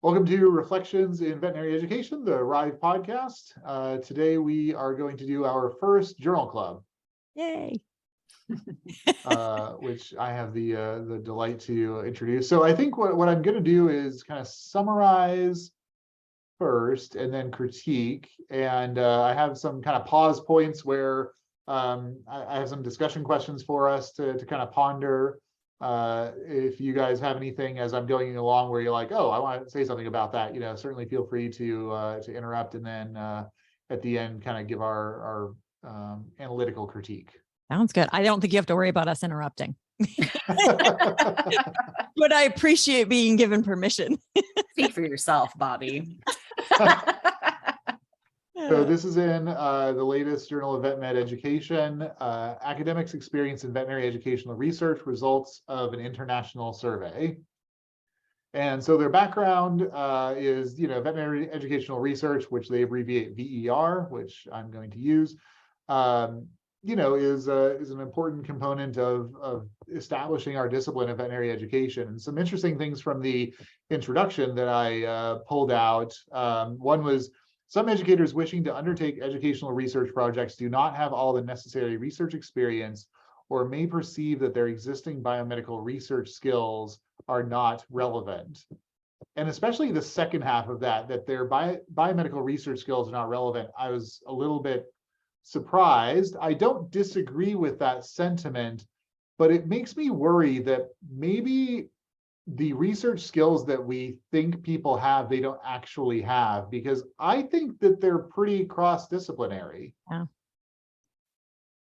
Welcome to Reflections in Veterinary Education, the RIVE podcast. Today we are going to do our first journal club. Yay! Which I have the delight to introduce. So I think what I'm going to do is kind of summarize first and then critique. And I have some kind of pause points where I have some discussion questions for us to kind of ponder. If you guys have anything as I'm going along where you're like, oh, I want to say something about that, certainly feel free to interrupt, and then at the end kind of give our analytical critique. Sounds good. I don't think you have to worry about us interrupting. But I appreciate being given permission. Speak for yourself, Bobby. So this is in the latest Journal of Vet Med Education, Academics' Experience in Veterinary Educational Research, Results of an International Survey. And so their background is, veterinary educational research, which they abbreviate VER, which I'm going to use, is an important component of establishing our discipline of veterinary education. And some interesting things from the introduction that I pulled out. One was, some educators wishing to undertake educational research projects do not have all the necessary research experience or may perceive that their existing biomedical research skills are not relevant. And especially the second half of that their biomedical research skills are not relevant, I was a little bit surprised. I don't disagree with that sentiment, but it makes me worry that maybe the research skills that we think people have, they don't actually have, because I think that they're pretty cross-disciplinary. Yeah.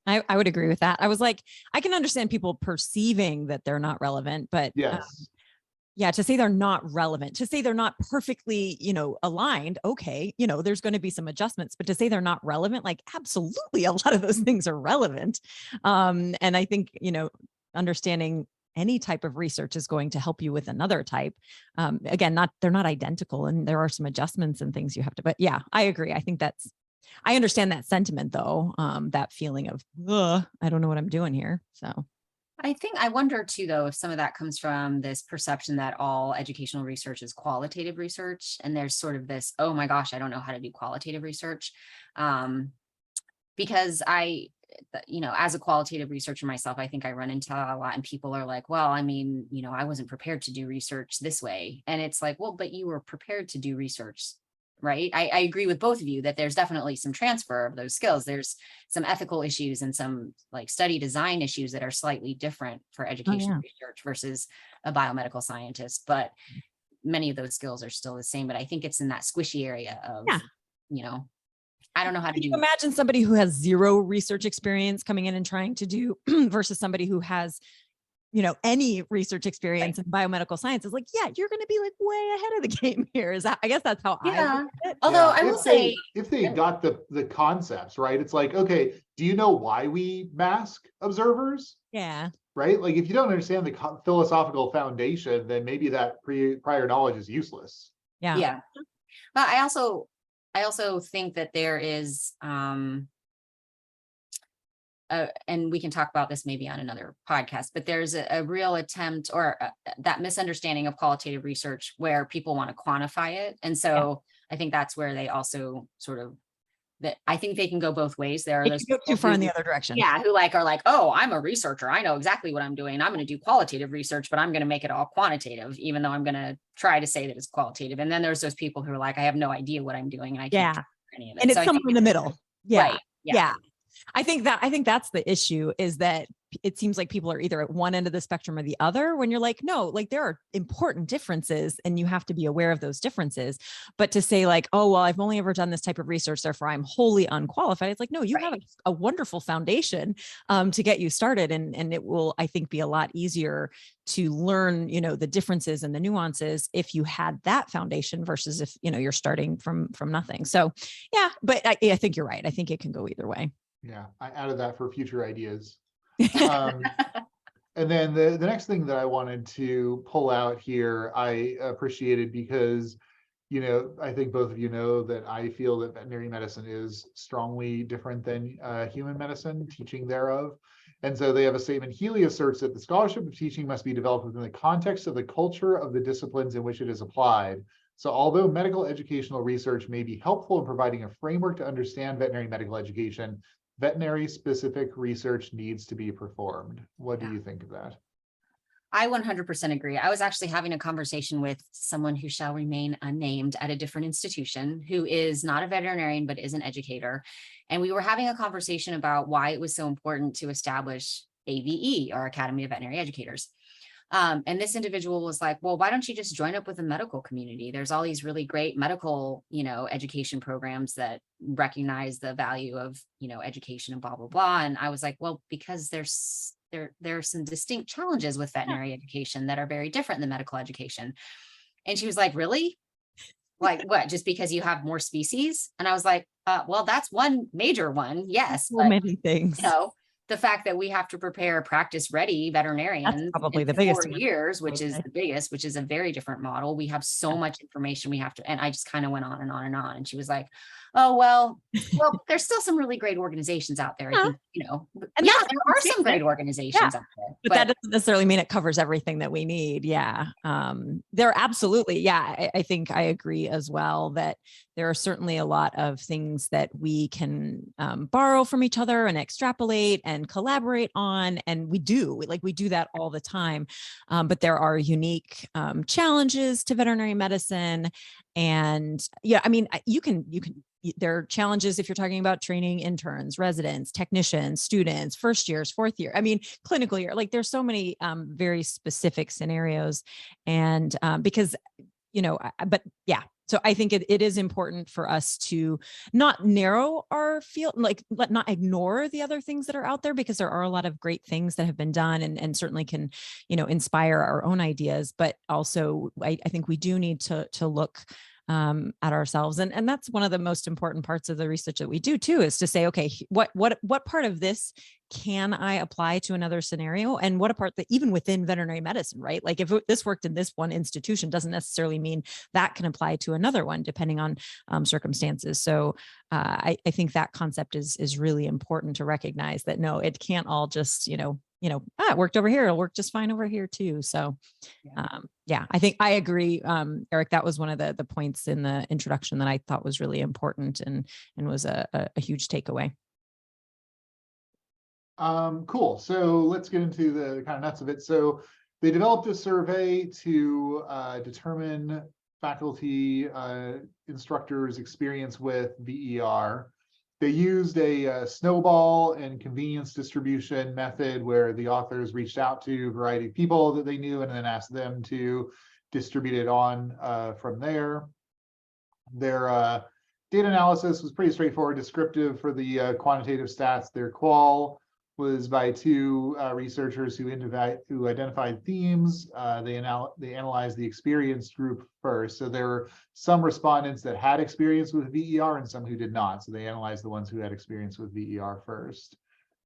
I would agree with that. I was like, I can understand people perceiving that they're not relevant, but yes. To say they're not relevant, to say they're not perfectly, aligned, okay, there's going to be some adjustments, but to say they're not relevant, like absolutely a lot of those things are relevant. And I think, understanding any type of research is going to help you with another type. Again, they're not identical, and there are some adjustments and things you have to, but yeah, I agree. I think I understand that sentiment though, that feeling of, I don't know what I'm doing here. So I wonder too, though, if some of that comes from this perception that all educational research is qualitative research. And there's sort of this, oh my gosh, I don't know how to do qualitative research. Because as a qualitative researcher myself, I think I run into a lot, and people are like, well, I wasn't prepared to do research this way. And it's like, well, but you were prepared to do research, right? I agree with both of you that there's definitely some transfer of those skills. There's some ethical issues and some like study design issues that are slightly different for educational research versus a biomedical scientist. But many of those skills are still the same. But I think it's in that squishy area of, I don't know how to do. Imagine somebody who has zero research experience coming in and trying to do versus somebody who has, any research experience in biomedical science. Is like, yeah, you're going to be like way ahead of the game here. I guess that's how I look at it. Although I will say, if they got the concepts right, it's like, okay, do you know why we mask observers? Yeah. Right. Like if you don't understand the philosophical foundation, then maybe that prior knowledge is useless. Yeah. Yeah. But I also think that there is, and we can talk about this maybe on another podcast, but there's a real attempt or that misunderstanding of qualitative research where people want to quantify it. And so I think that's where they also sort of, that I think they can go both ways. There are those go too far in the other direction. Yeah. Who are like, oh, I'm a researcher. I know exactly what I'm doing. I'm going to do qualitative research, but I'm going to make it all quantitative, even though I'm going to try to say that it's qualitative. And then there's those people who are like, I have no idea what I'm doing. And I can't do any of it. And it's somewhere in the middle. Yeah. Right. Yeah. I think that's the issue, is that it seems like people are either at one end of the spectrum or the other, when you're like, no, like there are important differences and you have to be aware of those differences. But to say like, oh, well, I've only ever done this type of research, therefore I'm wholly unqualified. It's like, no, you have a wonderful foundation to get you started. And it will, I think, be a lot easier to learn, the differences and the nuances if you had that foundation versus if, you're starting from nothing. So yeah, but I think you're right. I think it can go either way. Yeah, I added that for future ideas. And then the next thing that I wanted to pull out here, I appreciated because, I think both of you know that I feel that veterinary medicine is strongly different than human medicine, teaching thereof. And so they have a statement. Healy asserts that the scholarship of teaching must be developed within the context of the culture of the disciplines in which it is applied. So although medical educational research may be helpful in providing a framework to understand veterinary medical education, veterinary specific research needs to be performed. What do you think of that? I 100% agree. I was actually having a conversation with someone who shall remain unnamed at a different institution, who is not a veterinarian, but is an educator. And we were having a conversation about why it was so important to establish AVE, or Academy of Veterinary Educators. And this individual was like, well, why don't you just join up with the medical community? There's all these really great medical, education programs that recognize the value of, education and blah, blah, blah. And I was like, well, because there are some distinct challenges with veterinary education that are very different than medical education. And she was like, really? Like what? Just because you have more species? And I was like, well, that's one major one. Yes. So but, many things. The fact that we have to prepare practice ready veterinarians That's probably the 4 biggest years, which is the biggest, which is a very different model. We have so much information we have to, and I just kind of went on and on and on. And she was like, oh, well, there's still some really great organizations out there. I think, And yeah, there are some great organizations out there. But that doesn't necessarily mean it covers everything that we need. Yeah. There are absolutely. Yeah. I think I agree as well that there are certainly a lot of things that we can borrow from each other and extrapolate and collaborate on. And we do that all the time. But there are unique challenges to veterinary medicine. And yeah, I mean, there are challenges if you're talking about training interns, residents, technicians, students, first years, fourth year, I mean, clinical year, like there's so many very specific scenarios. And because, but yeah, so I think it is important for us to not narrow our field, not ignore the other things that are out there, because there are a lot of great things that have been done and certainly can, inspire our own ideas. But also I think we do need to look at ourselves. And that's one of the most important parts of the research that we do too, is to say, okay, what part of this can I apply to another scenario? And what a part that even within veterinary medicine, right? Like if this worked in this one institution, doesn't necessarily mean that can apply to another one, depending on circumstances. So I think that concept is really important to recognize that, no, it can't all just, it worked over here, it'll work just fine over here too. So yeah, I think I agree. Eric, that was one of the points in the introduction that I thought was really important and was a huge takeaway. Cool. So let's get into the kind of nuts of it. So they developed a survey to determine faculty instructors' experience with VER. They used a snowball and convenience distribution method where the authors reached out to a variety of people that they knew and then asked them to distribute it on from there. Their data analysis was pretty straightforward, descriptive for the quantitative stats. Their qual was by two researchers who identified themes. They analyzed the experienced group first. So there were some respondents that had experience with VER and some who did not. So they analyzed the ones who had experience with VER first.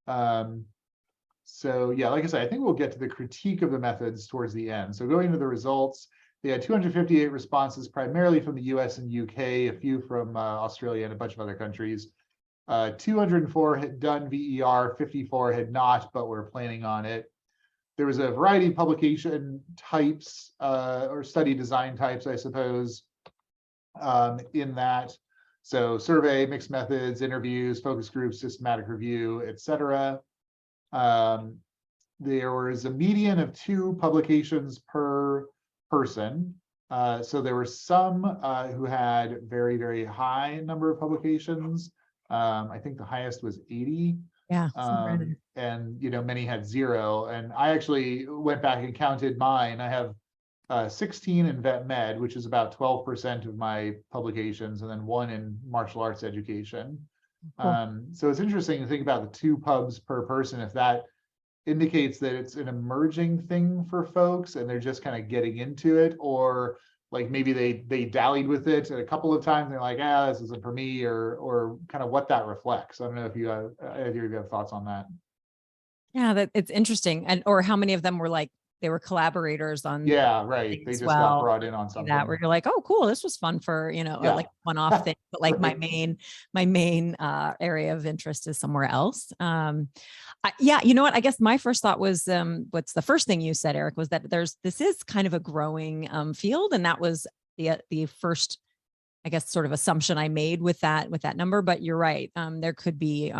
So yeah, like I said, I think we'll get to the critique of the methods towards the end. So going to the results, they had 258 responses, primarily from the US and UK, a few from Australia and a bunch of other countries. 204 had done VER, 54 had not, but were planning on it. There was a variety of publication types or study design types, I suppose, in that. So survey, mixed methods, interviews, focus groups, systematic review, etc. There was a median of 2 publications per person. So there were some who had very, very high number of publications. I think the highest was 80. Yeah. And many had 0. And I actually went back and counted mine. I have 16 in vet med, which is about 12% of my publications, and then 1 in martial arts education. Cool. So it's interesting to think about the 2 pubs per person, if that indicates that it's an emerging thing for folks and they're just kind of getting into it, or like maybe they dallied with it a couple of times. And they're like, this isn't for me, or kind of what that reflects. I don't know if you have thoughts on that. Yeah, that it's interesting. Or how many of them were like, they were collaborators on. Yeah, right. They just got brought in on something that where you're like, oh, cool, this was fun for, like one-off thing, but like my main area of interest is somewhere else. Yeah, you know what? I guess my first thought was, what's the first thing you said, Eric, was that this is kind of a growing field, and that was the first, I guess, sort of assumption I made with that number, but you're right. There could be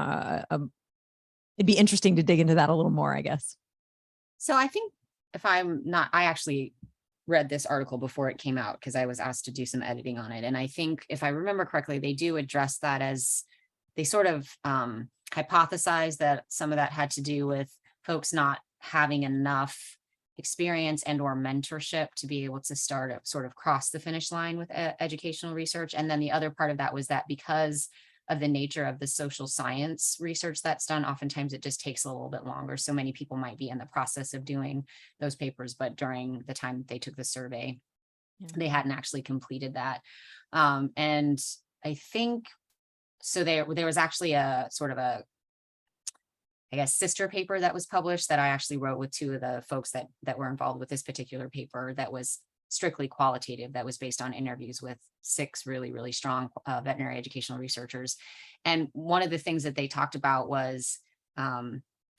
it'd be interesting to dig into that a little more, I guess. So I think I actually read this article before it came out because I was asked to do some editing on it. And I think if I remember correctly, they do address that as they sort of hypothesize that some of that had to do with folks not having enough experience and or mentorship to be able to start up sort of cross the finish line with educational research. And then the other part of that was that because of the nature of the social science research that's done, oftentimes it just takes a little bit longer. So many people might be in the process of doing those papers, but during the time they took the survey, they hadn't actually completed that. And I think, so there was actually a sort of a, I guess, sister paper that was published that I actually wrote with two of the folks that were involved with this particular paper that was strictly qualitative, that was based on interviews with 6 really, really strong veterinary educational researchers. And one of the things that they talked about was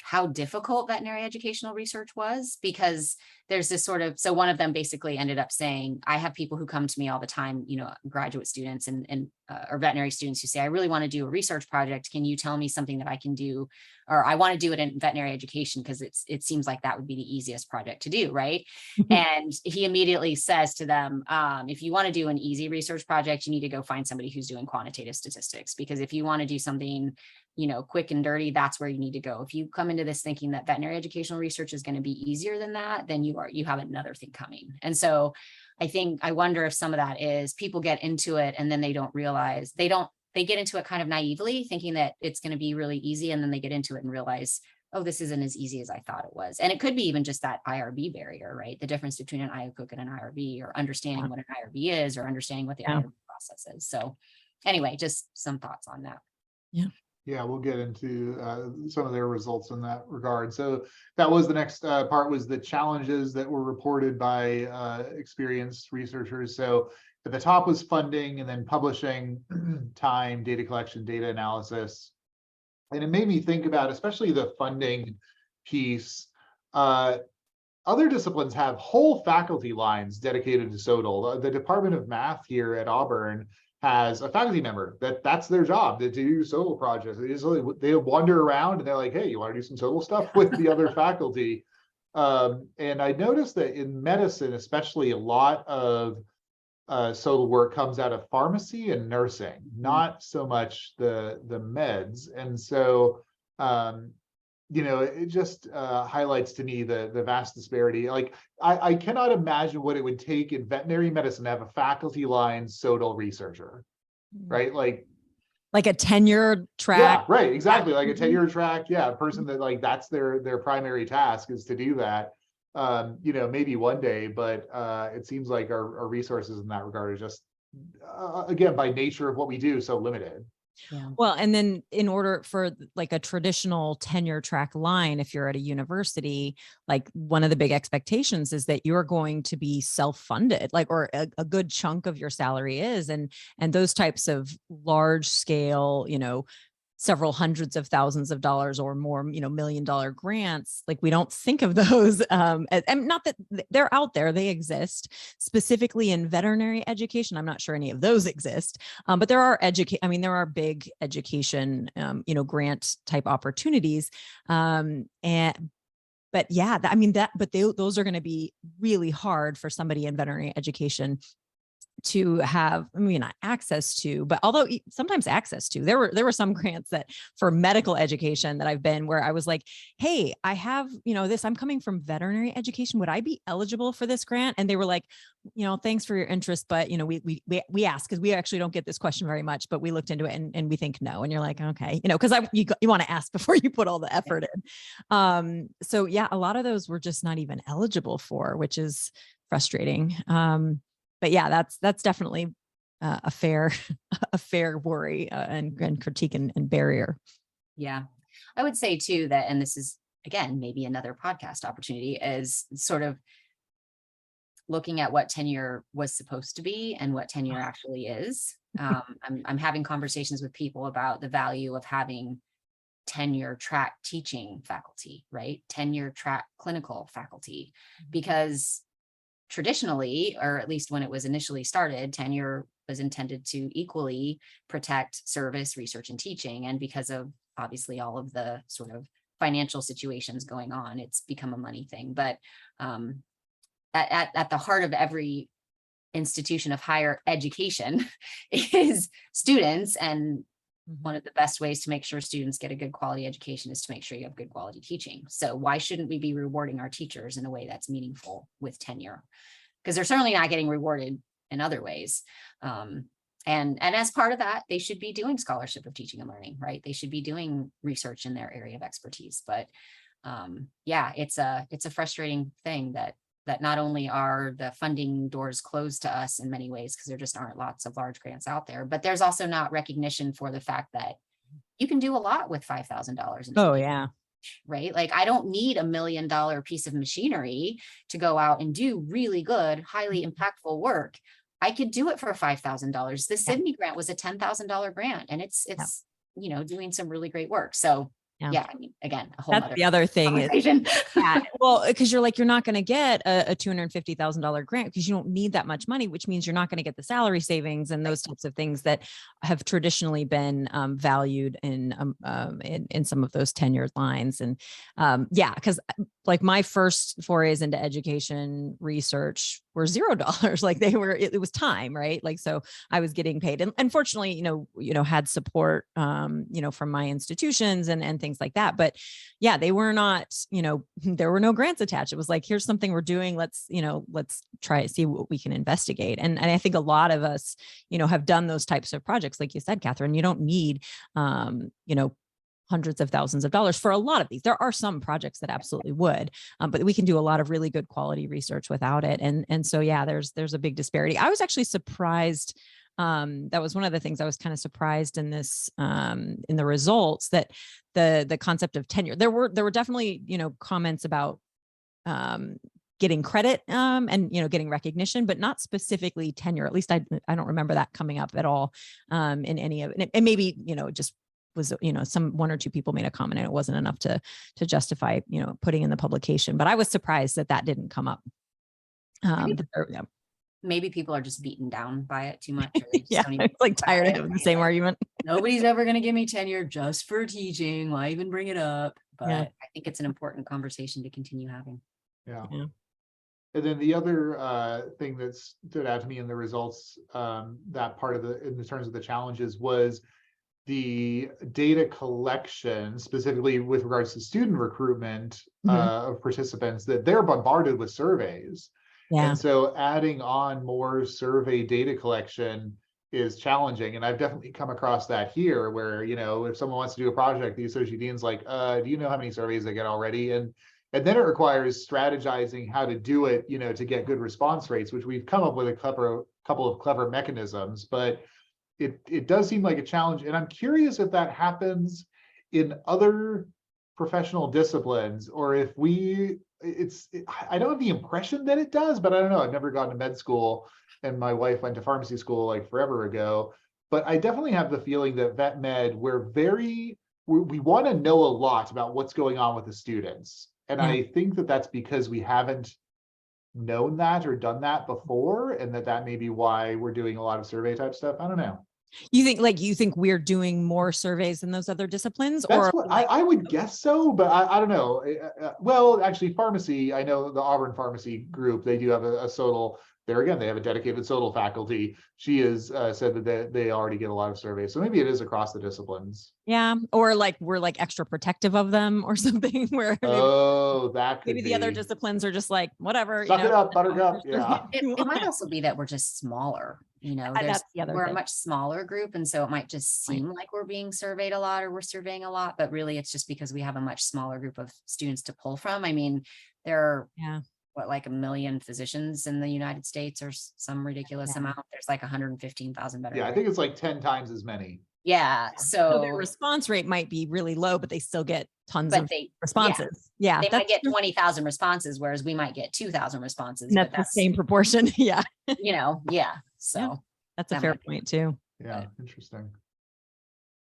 how difficult veterinary educational research was, because there's this sort of, so one of them basically ended up saying, I have people who come to me all the time, you know, graduate students and or veterinary students who say, I really want to do a research project. Can you tell me something that I can do? Or I want to do it in veterinary education because it seems like that would be the easiest project to do, right? And he immediately says to them, if you want to do an easy research project, you need to go find somebody who's doing quantitative statistics, because if you want to do something, you know, quick and dirty, that's where you need to go. If you come into this thinking that veterinary educational research is going to be easier than that, then you have another thing coming. And so I wonder if some of that is people get into it and then they don't realize they get into it kind of naively thinking that it's going to be really easy. And then they get into it and realize, oh, this isn't as easy as I thought it was. And it could be even just that IRB barrier, right? The difference between an IOCOOK and an IRB, or understanding what an IRB is, or understanding what the IRB process is. So anyway, just some thoughts on that. Yeah, we'll get into some of their results in that regard. So that was the next part, was the challenges that were reported by experienced researchers. So at the top was funding, and then publishing, time, data collection, data analysis. And it made me think about, especially the funding piece, other disciplines have whole faculty lines dedicated to SOTL. The Department of Math here at Auburn has a faculty member that's their job, to do SOTL projects. They wander around and they're like, hey, you want to do some SOTL stuff with the other faculty? And I noticed that in medicine, especially, a lot of SOTL work comes out of pharmacy and nursing, not so much the meds. And so, you know, it just highlights to me the vast disparity. Like, I cannot imagine what it would take in veterinary medicine to have a faculty line SOTL researcher, right? Like a tenure track. Yeah, right, exactly. Like a tenure track, a person that, like, that's their primary task, is to do that. You know, maybe one day, but it seems like our resources in that regard are just, again, by nature of what we do, so limited. Yeah. Well, and then in order for like a traditional tenure track line, if you're at a university, like, one of the big expectations is that you're going to be self-funded, like, or a good chunk of your salary is, and those types of large scale, you know, several hundreds of thousands of dollars or more, you know, $1 million grants, like, we don't think of those, and not that they're out there, they exist. Specifically in veterinary education, I'm not sure any of those exist, but there are there are big education, you know, grant type opportunities, but yeah, those are going to be really hard for somebody in veterinary education to have, not access to, but although sometimes access to, there were some grants that for medical education that I've been, where I was like, hey, I have, you know, this, I'm coming from veterinary education. Would I be eligible for this grant? And they were like, you know, thanks for your interest, but, you know, we asked, because we actually don't get this question very much, but we looked into it and we think no. And you're like, okay, you know, because you want to ask before you put all the effort in. So yeah, a lot of those were just not even eligible for, which is frustrating. But yeah, that's definitely a fair worry and critique and barrier. Yeah, I would say too that, and this is again maybe another podcast opportunity, is sort of looking at what tenure was supposed to be and what tenure actually is. I'm having conversations with people about the value of having tenure track teaching faculty, right? Tenure track clinical faculty, because traditionally, or at least when it was initially started, tenure was intended to equally protect service, research, and teaching. And because of obviously all of the sort of financial situations going on, it's become a money thing. But at the heart of every institution of higher education is students. And one of the best ways to make sure students get a good quality education is to make sure you have good quality teaching. So why shouldn't we be rewarding our teachers in a way that's meaningful with tenure? Because they're certainly not getting rewarded in other ways. And as part of that, they should be doing scholarship of teaching and learning, right? They should be doing research in their area of expertise. But yeah, it's a frustrating thing that not only are the funding doors closed to us in many ways, because there just aren't lots of large grants out there, but there's also not recognition for the fact that you can do a lot with $5,000. Oh, yeah. Right? Like, I don't need $1 million piece of machinery to go out and do really good, highly impactful work. I could do it for $5,000. The Sydney grant was a $10,000 grant, and it's you know, doing some really great work. So yeah, I mean, again, a whole that's the other thing is, yeah, well, because you're not going to get a $250,000 grant because you don't need that much money, which means you're not going to get the salary savings and those types of things that have traditionally been valued in some of those tenured lines. And yeah, because like my first forays into education research were $0. Like it was time, right? Like, so I was getting paid, and unfortunately, had support, from my institutions and things like that. But yeah, they were not, there were no grants attached. It was like, here's something we're doing. Let's try to see what we can investigate. And I think a lot of us, have done those types of projects. Like you said, Catherine, you don't need, hundreds of thousands of dollars for a lot of these. There are some projects that absolutely would, but we can do a lot of really good quality research without it. And so, yeah, there's a big disparity. I was actually surprised. That was one of the things I was kind of surprised in this, in the results, that the concept of tenure, there were definitely, comments about, getting credit, and, getting recognition, but not specifically tenure. At least I don't remember that coming up at all, in any of it. And maybe, it just was, one or two people made a comment and it wasn't enough to justify, putting in the publication, but I was surprised that didn't come up. Maybe people are just beaten down by it too much. Yeah, it's like tired of having the same argument. Nobody's ever going to give me tenure just for teaching. Why even bring it up? But Yeah. I think it's an important conversation to continue having. Yeah. Yeah. And then the other thing that stood out to me in the results, that part of in terms of the challenges, was the data collection, specifically with regards to student recruitment of participants, that they're bombarded with surveys. Yeah. And so adding on more survey data collection is challenging. And I've definitely come across that here, where, if someone wants to do a project, the associate dean's like, do you know how many surveys they get already? And then it requires strategizing how to do it, to get good response rates, which we've come up with a couple of clever mechanisms, but it does seem like a challenge. And I'm curious if that happens in other professional disciplines, or if I don't have the impression that it does, but I don't know. I've never gone to med school, and my wife went to pharmacy school like forever ago. But I definitely have the feeling that vet med, we want to know a lot about what's going on with the students. And Yeah. I think that's because we haven't known that or done that before, and that may be why we're doing a lot of survey type stuff. I don't know. You think we're doing more surveys than those other disciplines? That's or what I would guess so, but I don't know. Well, actually, pharmacy, I know the Auburn Pharmacy Group, they do have a SOTL. There again, they have a dedicated SOTL faculty. She has said that they already get a lot of surveys. So maybe it is across the disciplines. Yeah. Or like we're like extra protective of them or something, where maybe the other disciplines are just like, whatever. Suck it up, buttercup. Yeah. It might also be that we're just smaller. That's the other we're thing. a much smaller group. And so it might just seem like we're being surveyed a lot, or we're surveying a lot, but really it's just because we have a much smaller group of students to pull from. I mean, there are like 1 million physicians in the United States, or some ridiculous amount. There's like 115,000 veterinarians. Yeah, I think it's like 10 times as many. Yeah. So their response rate might be really low, but they still get tons of responses. Yeah. They might get 20,000 responses, whereas we might get 2,000 responses. And that's the same proportion. Yeah. Yeah. So that's a fair point too. Yeah. Interesting.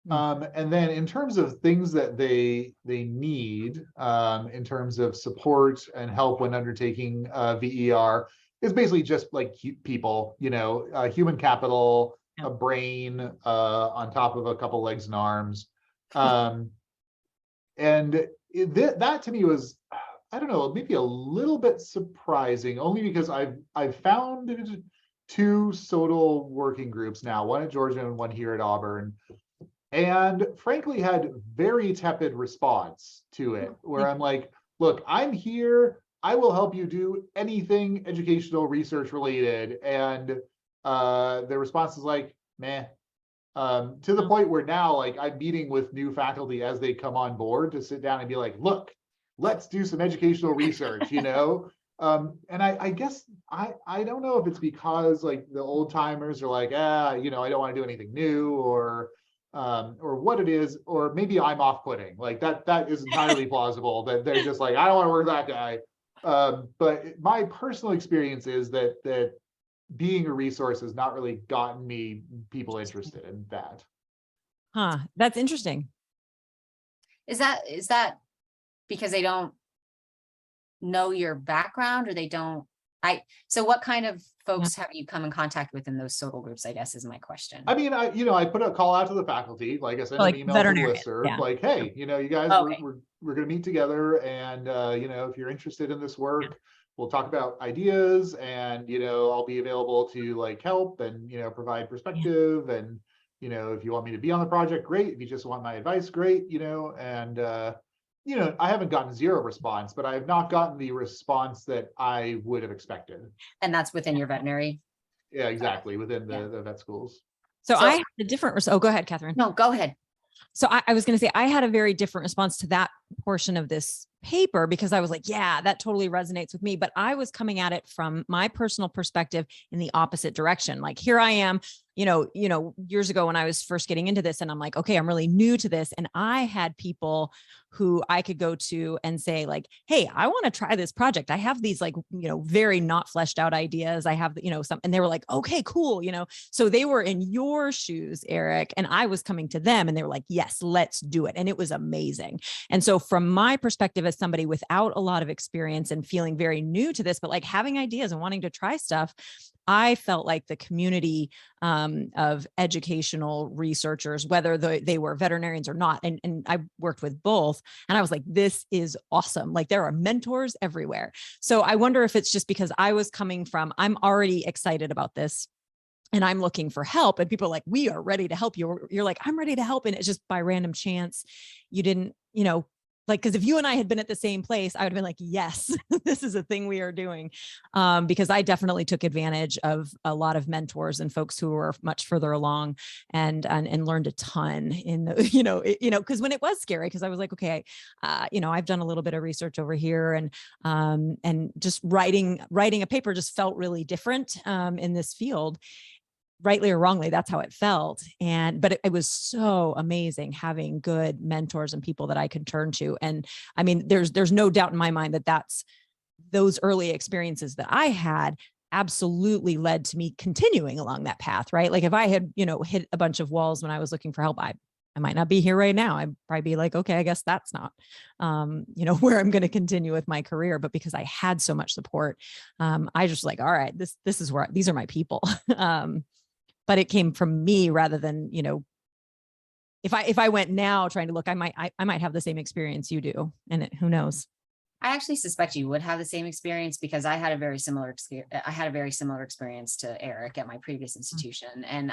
And then in terms of things that they need, in terms of support and help when undertaking VER, is basically just like people, human capital, Yeah. a brain on top of a couple legs and arms. And that to me was, I don't know, maybe a little bit surprising, only because I've founded 2 SOTL working groups now, one at Georgia and one here at Auburn, and frankly had very tepid response to it, where I'm like, look, I'm here, I will help you do anything educational research related, and the response is like, meh. To the point where now, like, I'm meeting with new faculty as they come on board to sit down and be like, look, let's do some educational research, and I guess I don't know if it's because like the old timers are like, I don't want to do anything new, or what it is, or maybe I'm off-putting. Like that is entirely plausible, that they're just like, I don't want to work with that guy. But my personal experience is that being a resource has not really gotten me people interested in that. Huh. That's interesting. Is that because they don't know your background, or they don't? So what kind of folks have you come in contact with in those SOTL groups, I guess, is my question. I mean, I put a call out to the faculty, like I sent Like an email to the veterinarian, listserv, yeah. like, hey, you guys, Okay. we're going to meet together, and if you're interested in this work, we'll talk about ideas, and I'll be available to like help and provide perspective, and if you want me to be on the project, great. If you just want my advice, great. And I haven't gotten 0 response, but I have not gotten the response that I would have expected. And that's within your veterinary? Yeah, exactly, within the vet schools. So I had a different, oh, go ahead, Catherine. No, go ahead. So I was going to say, I had a very different response to that portion of this paper, because I was like, yeah, that totally resonates with me. But I was coming at it from my personal perspective in the opposite direction. Like, here I am, years ago when I was first getting into this, and I'm like, okay, I'm really new to this. And I had people who I could go to and say like, hey, I want to try this project. I have these like, very not fleshed out ideas. I have, some, and they were like, okay, cool. So they were in your shoes, Eric, and I was coming to them and they were like, yes, let's do it. And it was amazing. And so from my perspective, as somebody without a lot of experience and feeling very new to this, but like having ideas and wanting to try stuff, I felt like the community of educational researchers, whether they were veterinarians or not, and I worked with both, and I was like, this is awesome. Like, there are mentors everywhere. So I wonder if it's just because I was coming from, I'm already excited about this, and I'm looking for help, and people are like, we are ready to help you. You're like, I'm ready to help. And it's just by random chance, you didn't, like, because if you and I had been at the same place, I would have been like, yes, this is a thing we are doing. Because I definitely took advantage of a lot of mentors and folks who were much further along, and learned a ton in the, because when it was scary, because I was like, okay, I've done a little bit of research over here, and just writing a paper just felt really different in this field. Rightly or wrongly, that's how it felt. But it was so amazing having good mentors and people that I could turn to. And I mean, there's no doubt in my mind that those early experiences that I had absolutely led to me continuing along that path, right? Like, if I had, hit a bunch of walls when I was looking for help, I might not be here right now. I'd probably be like, okay, I guess that's not, where I'm going to continue with my career. But because I had so much support, I just like, all right, this is where, these are my people. But it came from me rather than, if I went now trying to look, I might have the same experience you do, and who knows? I actually suspect you would have the same experience, because I had a very similar experience to Eric at my previous institution. And,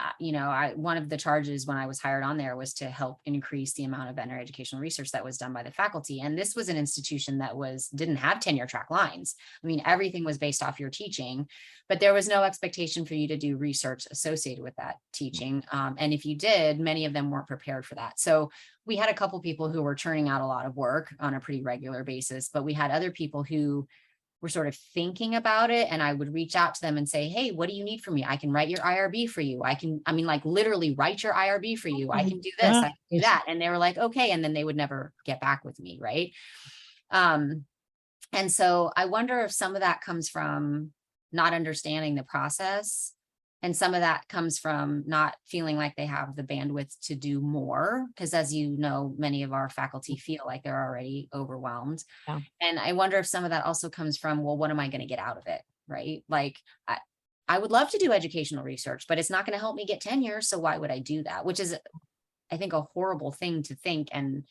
one of the charges when I was hired on there was to help increase the amount of veterinary educational research that was done by the faculty. And this was an institution that didn't have tenure track lines. I mean, everything was based off your teaching, but there was no expectation for you to do research associated with that teaching. And if you did, many of them weren't prepared for that. So we had a couple people who were churning out a lot of work on a pretty regular basis, but we had other people who were sort of thinking about it. And I would reach out to them and say, hey, what do you need from me? I can write your IRB for you. Like literally write your IRB for you. I can do this, I can do that. And they were like, okay. And then they would never get back with me. Right. And so I wonder if some of that comes from not understanding the process, and some of that comes from not feeling like they have the bandwidth to do more, because as you know, many of our faculty feel like they're already overwhelmed. Yeah. And I wonder if some of that also comes from, well, what am I going to get out of it? right? Like I would love to do educational research, but it's not going to help me get tenure. So why would I do that? Which is, I think, a horrible thing to think and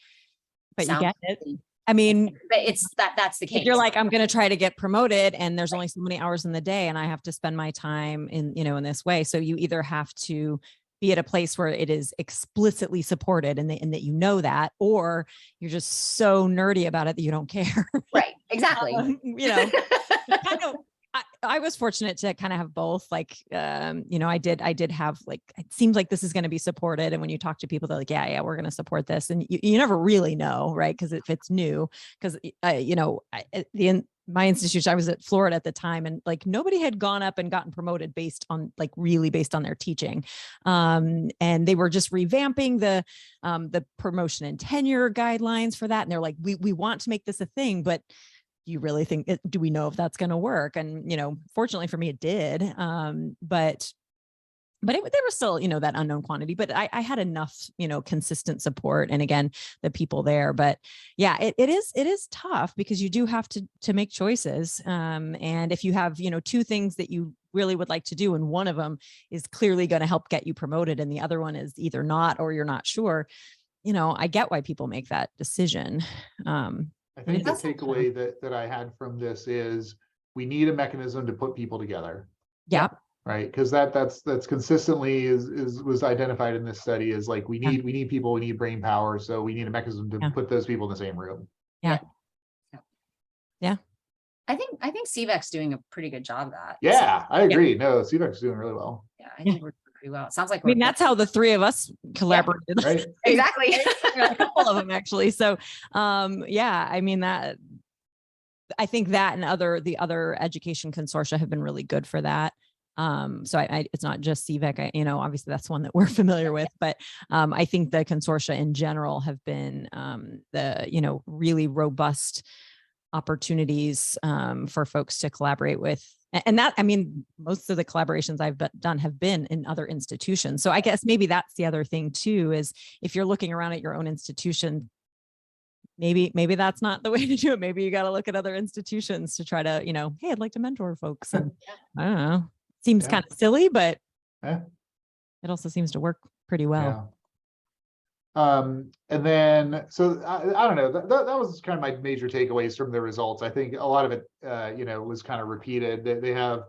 But you sound. get it. I mean, But it's that's the case. if you're like, I'm going to try to get promoted and there's only so many hours in the day and I have to spend my time in, in this way. So you either have to be at a place where it is explicitly supported and that you know that, or you're just so nerdy about it that you don't care. Right. Exactly. Kind of, I was fortunate to kind of have both. Like, I did have, like, it seems like this is going to be supported. And when you talk to people, they're like, yeah, we're going to support this. And you never really know, right? Because if it's new, because, my institution, I was at Florida at the time, and like nobody had gone up and gotten promoted based on their teaching. And they were just revamping the promotion and tenure guidelines for that. And they're like, we want to make this a thing, but you really think do we know if that's going to work? And, fortunately for me, it did. But they were still, that unknown quantity, but I had enough, consistent support. And again, the people there, but yeah, it is tough because you do have to make choices. And if you have, two things that you really would like to do, and one of them is clearly going to help get you promoted, and the other one is either not, or you're not sure, I get why people make that decision. I think the takeaway that I had from this is we need a mechanism to put people together. Yeah. Right. Because that's consistently was identified in this study as like, we need people, we need brain power. So we need a mechanism to put those people in the same room. Yeah. I think CVEC's doing a pretty good job of that. Yeah, I agree. No, CVEC's doing really well. Yeah, I think we're doing pretty well. It sounds like that's how the three of us collaborated. Right. Exactly. A couple of them actually. So, that I think that and the other education consortia have been really good for that. So it's not just CVEC, obviously that's one that we're familiar with, but I think the consortia in general have been the really robust opportunities for folks to collaborate with. And that, most of the collaborations I've done have been in other institutions. So I guess maybe that's the other thing too, is if you're looking around at your own institution, maybe that's not the way to do it. Maybe you got to look at other institutions to try to, hey, I'd like to mentor folks. And I don't know, seems kind of silly, but it also seems to work pretty well. Yeah. And then, so I don't know, that was kind of my major takeaways from the results. I think a lot of it, was kind of repeated. They have,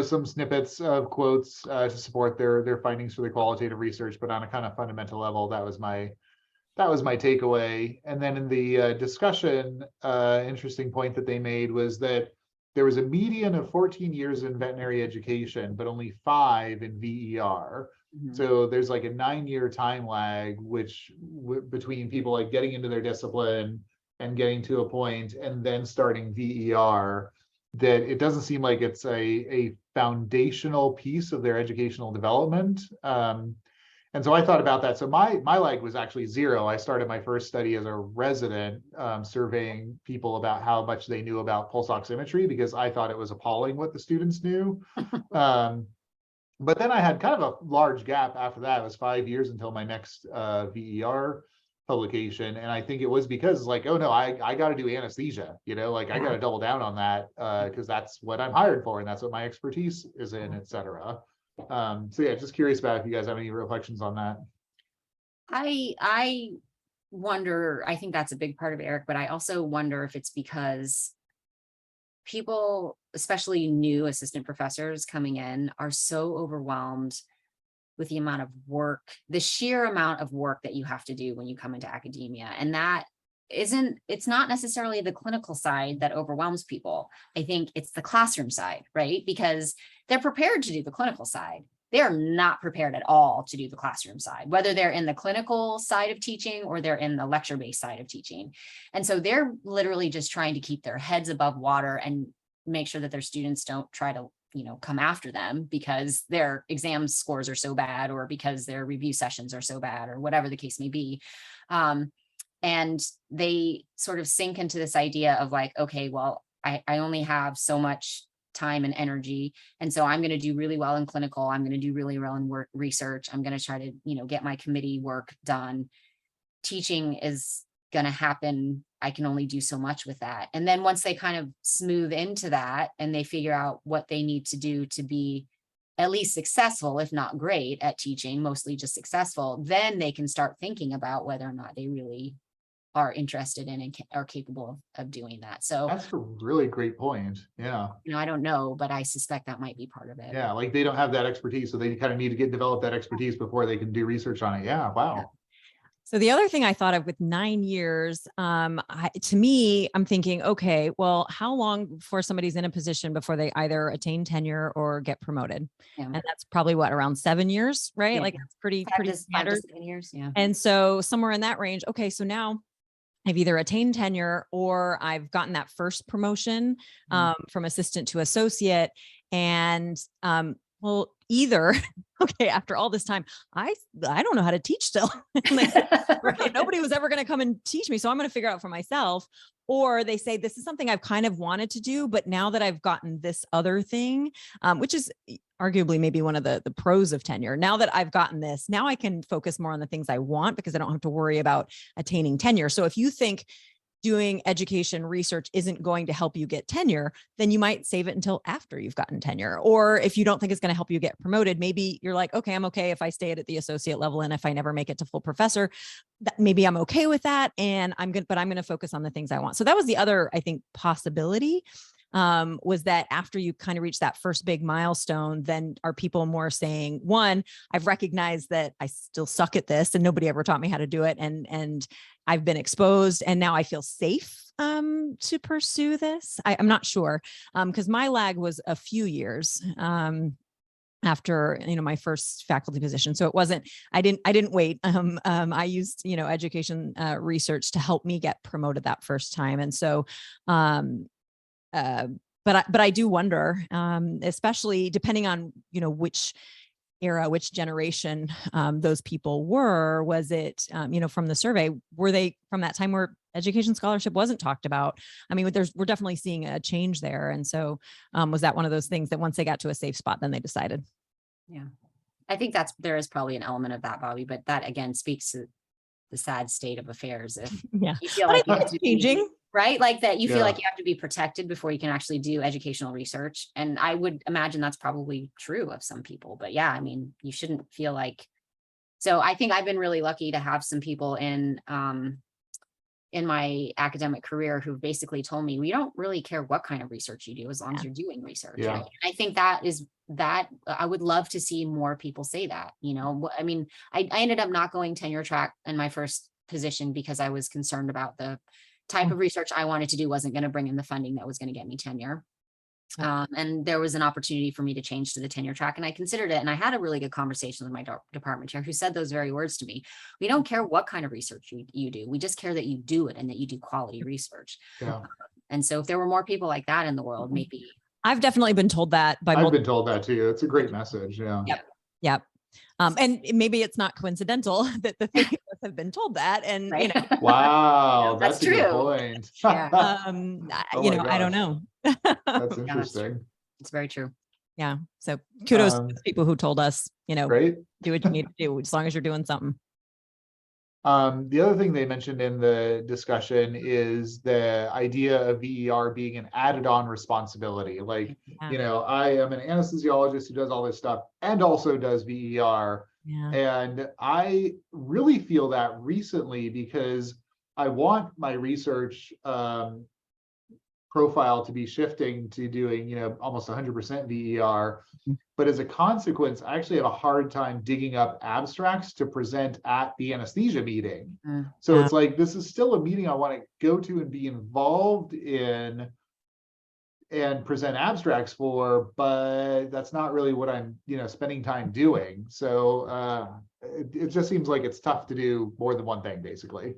some snippets of quotes to support their findings for the qualitative research, but on a kind of fundamental level, that was my takeaway. And then in the discussion, interesting point that they made was that there was a median of 14 years in veterinary education, but only 5 in VER. So there's like a 9-year time lag, which between people like getting into their discipline and getting to a point and then starting VER, that it doesn't seem like it's a foundational piece of their educational development. And so I thought about that. So my lag was actually 0. I started my first study as a resident, surveying people about how much they knew about pulse oximetry, because I thought it was appalling what the students knew. But then I had kind of a large gap after that. It was 5 years until my next VER publication. And I think it was because like, oh no, I got to do anesthesia, I got to double down on that because that's what I'm hired for. And that's what my expertise is in, et cetera. So yeah, just curious about if you guys have any reflections on that. I wonder, I think that's a big part of Eric, but I also wonder if it's because people, especially new assistant professors coming in, are so overwhelmed with the amount of work, the sheer amount of work that you have to do when you come into academia. And that it's not necessarily the clinical side that overwhelms people. I think it's the classroom side, right? Because they're prepared to do the clinical side. They are not prepared at all to do the classroom side, whether they're in the clinical side of teaching or they're in the lecture-based side of teaching. And so they're literally just trying to keep their heads above water and make sure that their students don't try to, come after them because their exam scores are so bad, or because their review sessions are so bad, or whatever the case may be. And they sort of sink into this idea of like, okay, well, I only have so much time and energy. And so I'm going to do really well in clinical. I'm going to do really well in research. I'm going to try to, get my committee work done. Teaching is going to happen. I can only do so much with that. And then once they kind of smooth into that and they figure out what they need to do to be at least successful, if not great at teaching, mostly just successful, then they can start thinking about whether or not they really are interested in and are capable of doing that. So That's a really great point. Yeah. I don't know, but I suspect that might be part of it. Yeah. Like they don't have that expertise. So they kind of need to develop that expertise before they can do research on it. Yeah. Wow. So the other thing I thought of with 9 years, to me, I'm thinking, okay, well, how long before somebody's in a position before they either attain tenure or get promoted? Yeah. And that's probably what, around 7 years, right? Yeah. Like it's pretty 5 to standard. 7 years. Yeah. And so somewhere in that range, okay, so now I've either attained tenure or I've gotten that first promotion from assistant to associate. And well, either, okay, after all this time, I don't know how to teach still. Like, right, nobody was ever going to come and teach me. So I'm going to figure out for myself. Or they say, this is something I've kind of wanted to do, but now that I've gotten this other thing, which is arguably maybe one of the pros of tenure, now that I've gotten this, now I can focus more on the things I want because I don't have to worry about attaining tenure. So if you think doing education research isn't going to help you get tenure, then you might save it until after you've gotten tenure. Or if you don't think it's going to help you get promoted, maybe you're like, okay, I'm okay if I stay at the associate level. And if I never make it to full professor, maybe I'm okay with that. And I'm going to focus on the things I want. So that was the other, I think, possibility. Was that after you kind of reach that first big milestone, then are people more saying, one, I've recognized that I still suck at this and nobody ever taught me how to do it. And I've been exposed and now I feel safe to pursue this. I'm not sure because my lag was a few years after, my first faculty position. So it wasn't, I didn't wait. I used, education research to help me get promoted that first time. And so, but I do wonder, especially depending on, which era, which generation those people were, was it, from the survey, were they from that time where education scholarship wasn't talked about? I mean, we're definitely seeing a change there. And so was that one of those things that once they got to a safe spot, then they decided? Yeah, I think there is probably an element of that, Bobby, but that again speaks to the sad state of affairs. If you feel like you have to changing. Right? Like that you feel like you have to be protected before you can actually do educational research. And I would imagine that's probably true of some people, but yeah, I mean, you shouldn't feel like, so I think I've been really lucky to have some people in my academic career who basically told me, we don't really care what kind of research you do as long as you're doing research. Yeah. Right? I think that I would love to see more people say that, I mean, I ended up not going tenure track in my first position because I was concerned about the type of research I wanted to do wasn't going to bring in the funding that was going to get me tenure. And there was an opportunity for me to change to the tenure track, and I considered it. And I had a really good conversation with my department chair who said those very words to me. We don't care what kind of research you do. We just care that you do it and that you do quality research. Yeah. And so if there were more people like that in the world, maybe. I've definitely been told that by I've been told that too. It's a great message. Yeah. Yep. And maybe it's not coincidental that the three of us have been told that. And, Right. Wow, That's that's a good true. point. Yeah. I don't know. That's interesting. It's very true. Yeah. So kudos to those people who told us, Great. do what you need to do as long as you're doing something. The other thing they mentioned in the discussion is the idea of VER being an added on responsibility. Like, I am an anesthesiologist who does all this stuff and also does VER. Yeah. And I really feel that recently because I want my research profile to be shifting to doing, almost 100% VER. But as a consequence, I actually have a hard time digging up abstracts to present at the anesthesia meeting. So it's like, this is still a meeting I want to go to and be involved in and present abstracts for, but that's not really what I'm, spending time doing. So it just seems like it's tough to do more than one thing, basically.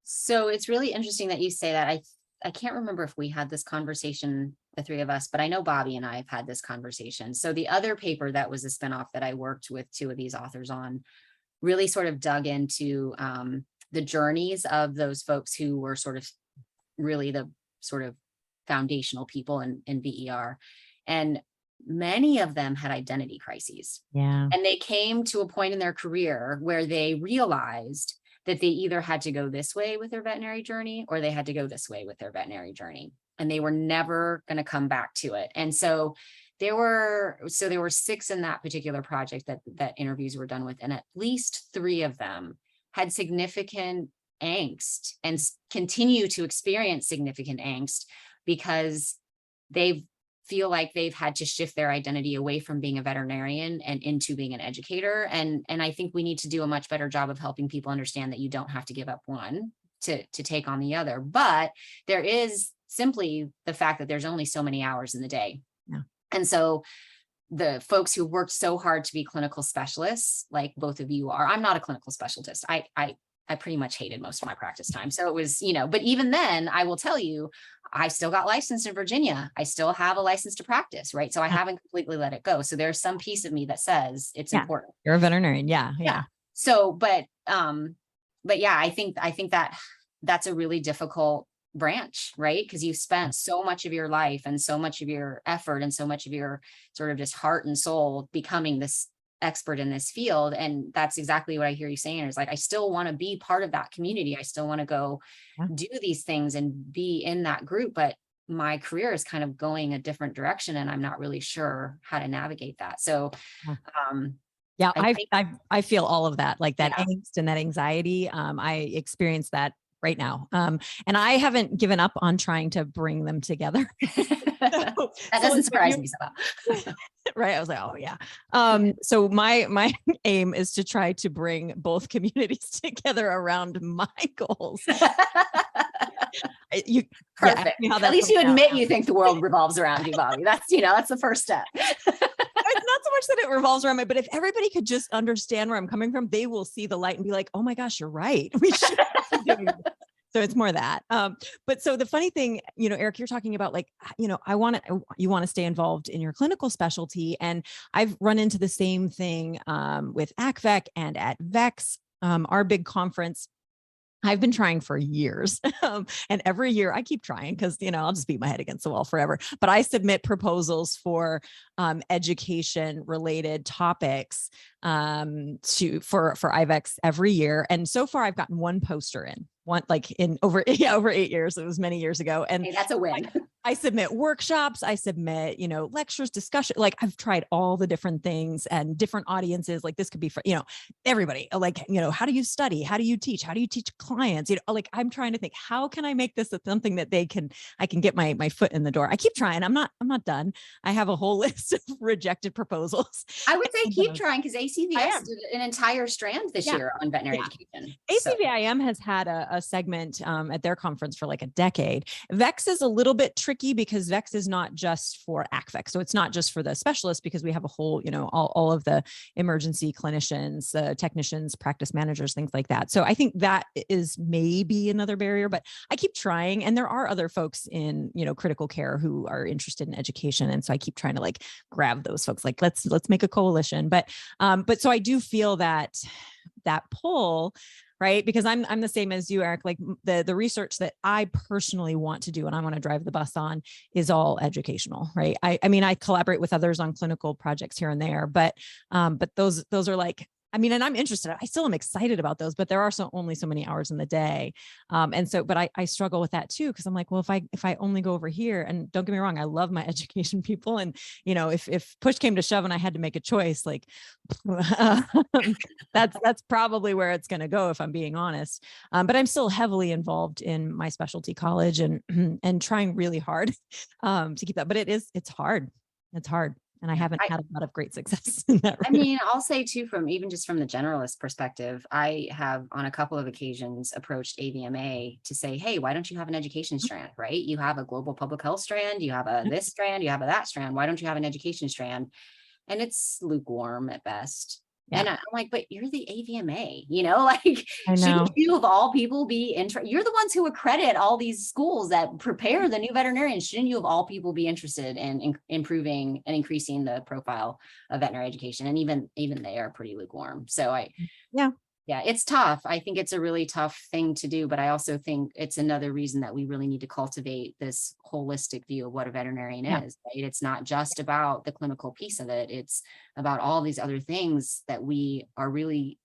So it's really interesting that you say that. I can't remember if we had this conversation, the three of us, but I know Bobby and I have had this conversation. So the other paper that was a spinoff that I worked with two of these authors on really sort of dug into the journeys of those folks who were sort of really the sort of foundational people in VER. And many of them had identity crises. Yeah. And they came to a point in their career where they realized that they either had to go this way with their veterinary journey or they had to go this way with their veterinary journey. And they were never going to come back to it. And so there were 6 in that particular project that interviews were done with, and at least 3 of them had significant angst and continue to experience significant angst because they feel like they've had to shift their identity away from being a veterinarian and into being an educator. And I think we need to do a much better job of helping people understand that you don't have to give up one to take on the other. But there is simply the fact that there's only so many hours in the day. Yeah. And so the folks who worked so hard to be clinical specialists, like both of you are, I'm not a clinical specialist. I pretty much hated most of my practice time. So it was, but even then I will tell you, I still got licensed in Virginia. I still have a license to practice, right? So I haven't completely let it go. So there's some piece of me that says it's important. You're a veterinarian. Yeah. So, but yeah, I think that that's a really difficult branch, right? Because you've spent so much of your life and so much of your effort and so much of your sort of just heart and soul becoming this expert in this field. And that's exactly what I hear you saying is like, I still want to be part of that community. I still want to go do these things and be in that group, but my career is kind of going a different direction and I'm not really sure how to navigate that. So, yeah, I feel all of that, like that angst and that anxiety. I experience that right now. And I haven't given up on trying to bring them together. That doesn't surprise me somehow. Right. I was like, oh yeah. So my aim is to try to bring both communities together around my goals. Perfect. At least you admit you think the world revolves around you, Bobby. That's the first step. It's not so much that it revolves around me, but if everybody could just understand where I'm coming from, they will see the light and be like, oh my gosh, you're right. We should be doing this. So it's more that. But so the funny thing, Eric, you're talking about like, you want to stay involved in your clinical specialty. And I've run into the same thing with ACVEC and at VEX, our big conference. I've been trying for years. And every year I keep trying because, I'll just beat my head against the wall forever. But I submit proposals for education related topics for IVEX every year. And so far I've gotten one poster in. Over 8 years. It was many years ago. And hey, that's a win. I submit workshops, I submit, lectures, discussion, like I've tried all the different things and different audiences. Like this could be for, everybody, like, how do you study? How do you teach? How do you teach clients? Like I'm trying to think, how can I make this something that I can get my foot in the door? I keep trying. I'm not done. I have a whole list of rejected proposals. I would say keep trying because ACVS did an entire strand this year on veterinary education. ACVIM has had a segment at their conference for like a decade. VEX is a little bit tricky because VEX is not just for ACVEC. So it's not just for the specialists because we have a whole, all of the emergency clinicians, technicians, practice managers, things like that. So I think that is maybe another barrier, but I keep trying. And there are other folks in, critical care who are interested in education. And so I keep trying to like grab those folks, like, let's make a coalition. But so I do feel that pull, right? Because I'm the same as you, Eric, like the research that I personally want to do and I want to drive the bus on is all educational, right? I mean, I collaborate with others on clinical projects here and there, but those are like, and I'm interested. I still am excited about those, but there are only so many hours in the day. And so, but I struggle with that too. Cause I'm like, well, if I only go over here, and don't get me wrong, I love my education people. And, if push came to shove and I had to make a choice, like that's probably where it's going to go, if I'm being honest. But I'm still heavily involved in my specialty college and trying really hard to keep that, but it's hard. It's hard. And I haven't had a lot of great success in that. I'll say too, from the generalist perspective, I have on a couple of occasions approached AVMA to say, hey, why don't you have an education strand, right? You have a global public health strand, you have a this strand, you have a that strand. Why don't you have an education strand? And it's lukewarm at best. Yeah. And I'm like, but you're the AVMA, shouldn't you of all people be you're the ones who accredit all these schools that prepare the new veterinarians. Shouldn't you of all people be interested in improving and increasing the profile of veterinary education? And even they are pretty lukewarm. So Yeah, it's tough. I think it's a really tough thing to do, but I also think it's another reason that we really need to cultivate this holistic view of what a veterinarian Yeah. is, right? It's not just about the clinical piece of it. It's about all these other things that we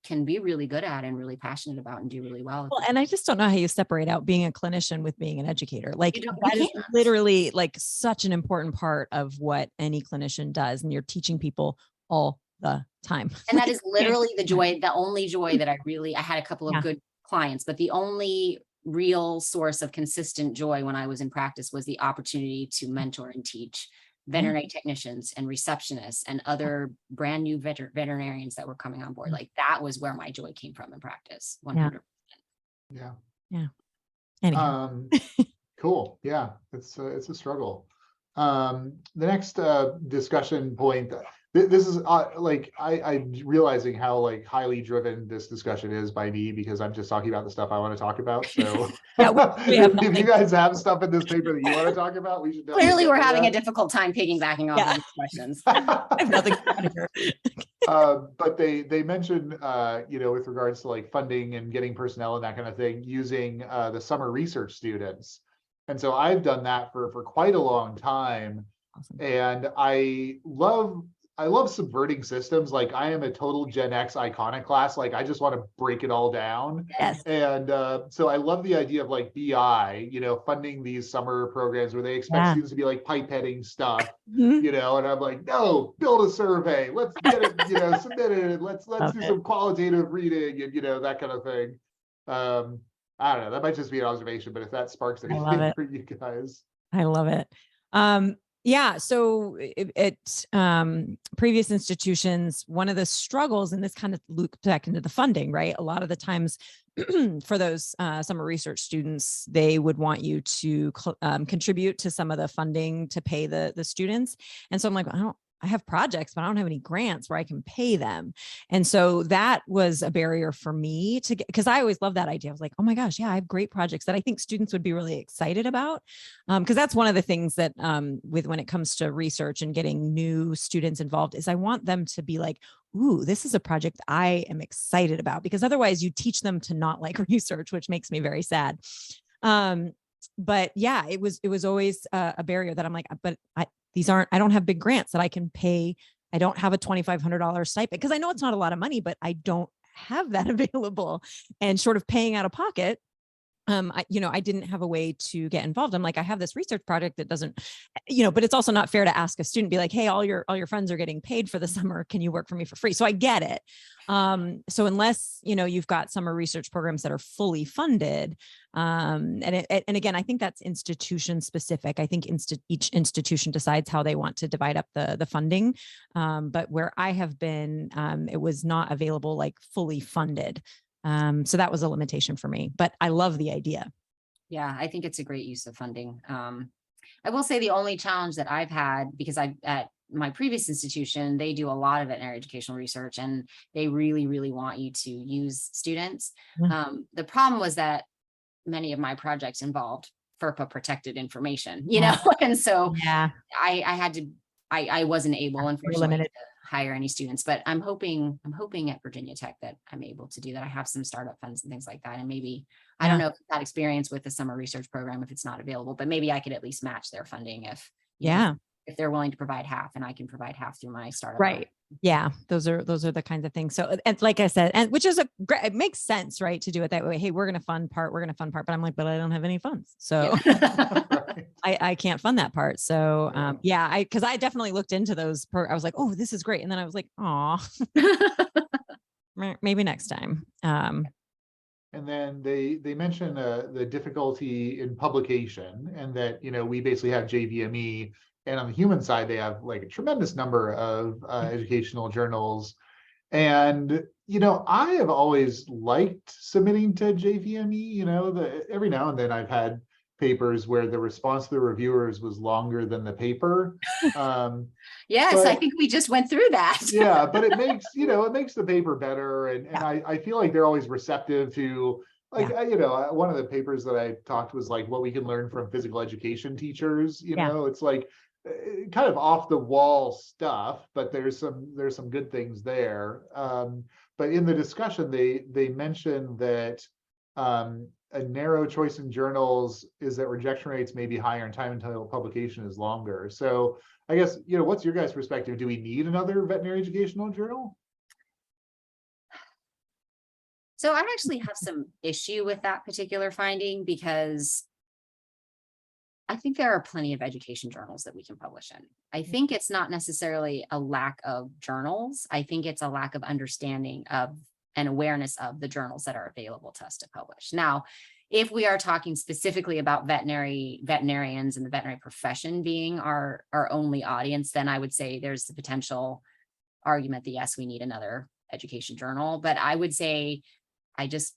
can be really good at and really passionate about and do really well. Well, and I just don't know how you separate out being a clinician with being an educator. Like You that is can't. literally like such an important part of what any clinician does. And you're teaching people all the time. And that is literally the joy, the only joy that I had a couple of Yeah. good clients, but the only real source of consistent joy when I was in practice was the opportunity to mentor and teach veterinary technicians and receptionists and other brand new veterinarians that were coming on board. Like that was where my joy came from in practice. 100%. Yeah. Yeah. Anyhow. Cool. Yeah, it's a struggle. The next discussion point, this is like I'm realizing how like highly driven this discussion is by me, because I'm just talking about the stuff I want to talk about. So we have if you guys have stuff in this paper that you want to talk about, we should Clearly we're having a that. difficult time piggybacking off of these questions. I have nothing to here. But they mentioned, with regards to like funding and getting personnel and that kind of thing, using the summer research students. And so I've done that for quite a long time. Awesome. And I love subverting systems. Like I am a total Gen X iconoclast. Like I just want to break it all down. Yes. And so I love the idea of like BI, funding these summer programs where they expect students to be like pipetting stuff, Mhm. and I'm like, no, build a survey. Let's get it, submitted. Let's do some qualitative reading and, that kind of thing. I don't know. That might just be an observation, but if that sparks anything for you guys. I love it. Yeah. So at previous institutions, one of the struggles, and this kind of loops back into the funding, right? A lot of the times for those summer research students, they would want you to contribute to some of the funding to pay the students. And so I'm like, I have projects, but I don't have any grants where I can pay them. And so that was a barrier for me to get, because I always loved that idea. I was like, oh my gosh, yeah, I have great projects that I think students would be really excited about. Because that's one of the things that when it comes to research and getting new students involved is I want them to be like, ooh, this is a project I am excited about, because otherwise you teach them to not like research, which makes me very sad. But yeah, it was always a barrier that I'm like, but I don't have big grants that I can pay. I don't have a $2,500 stipend, because I know it's not a lot of money, but I don't have that available, and short of paying out of pocket. I didn't have a way to get involved. I'm like, I have this research project that doesn't, but it's also not fair to ask a student, be like, hey, all your friends are getting paid for the summer. Can you work for me for free? So I get it. So unless, you've got summer research programs that are fully funded, and again, I think that's institution specific. I think each institution decides how they want to divide up the funding. But where I have been, it was not available, like fully funded. So that was a limitation for me, but I love the idea. Yeah, I think it's a great use of funding. I will say the only challenge that I've had, because at my previous institution, they do a lot of veterinary educational research and they really, really want you to use students. The problem was that many of my projects involved FERPA protected information, and so I wasn't able, unfortunately, to hire any students, but I'm hoping at Virginia Tech that I'm able to do that. I have some startup funds and things like that. And maybe, I don't know if that experience with the summer research program, if it's not available, but maybe I could at least match their funding if they're willing to provide half and I can provide half through my startup. Right. Yeah. Those are the kinds of things. So, and like I said, and which is it makes sense, right, to do it that way. Hey, we're going to fund part, but I'm like, but I don't have any funds. So I can't fund that part. So because I definitely looked into those. I was like, oh, this is great. And then I was like, oh, maybe next time. And then they mentioned the difficulty in publication, and that, we basically have JVME, and on the human side, they have like a tremendous number of educational journals. And, I have always liked submitting to JVME, every now and then I've had papers where the response to the reviewers was longer than the paper. Yes, I think we just went through that. Yeah, but it makes, it makes the paper better. And I feel like they're always receptive to, like, one of the papers that I talked was like what we can learn from physical education teachers. It's like kind of off the wall stuff, but there's some good things there. But in the discussion, they mentioned that a narrow choice in journals is that rejection rates may be higher and time until publication is longer. So I guess, what's your guys' perspective? Do we need another veterinary educational journal? So I actually have some issue with that particular finding, because I think there are plenty of education journals that we can publish in. I think it's not necessarily a lack of journals. I think it's a lack of understanding of and awareness of the journals that are available to us to publish. Now, if we are talking specifically about veterinarians and the veterinary profession being our only audience, then I would say there's the potential argument that yes, we need another education journal. But I would say I just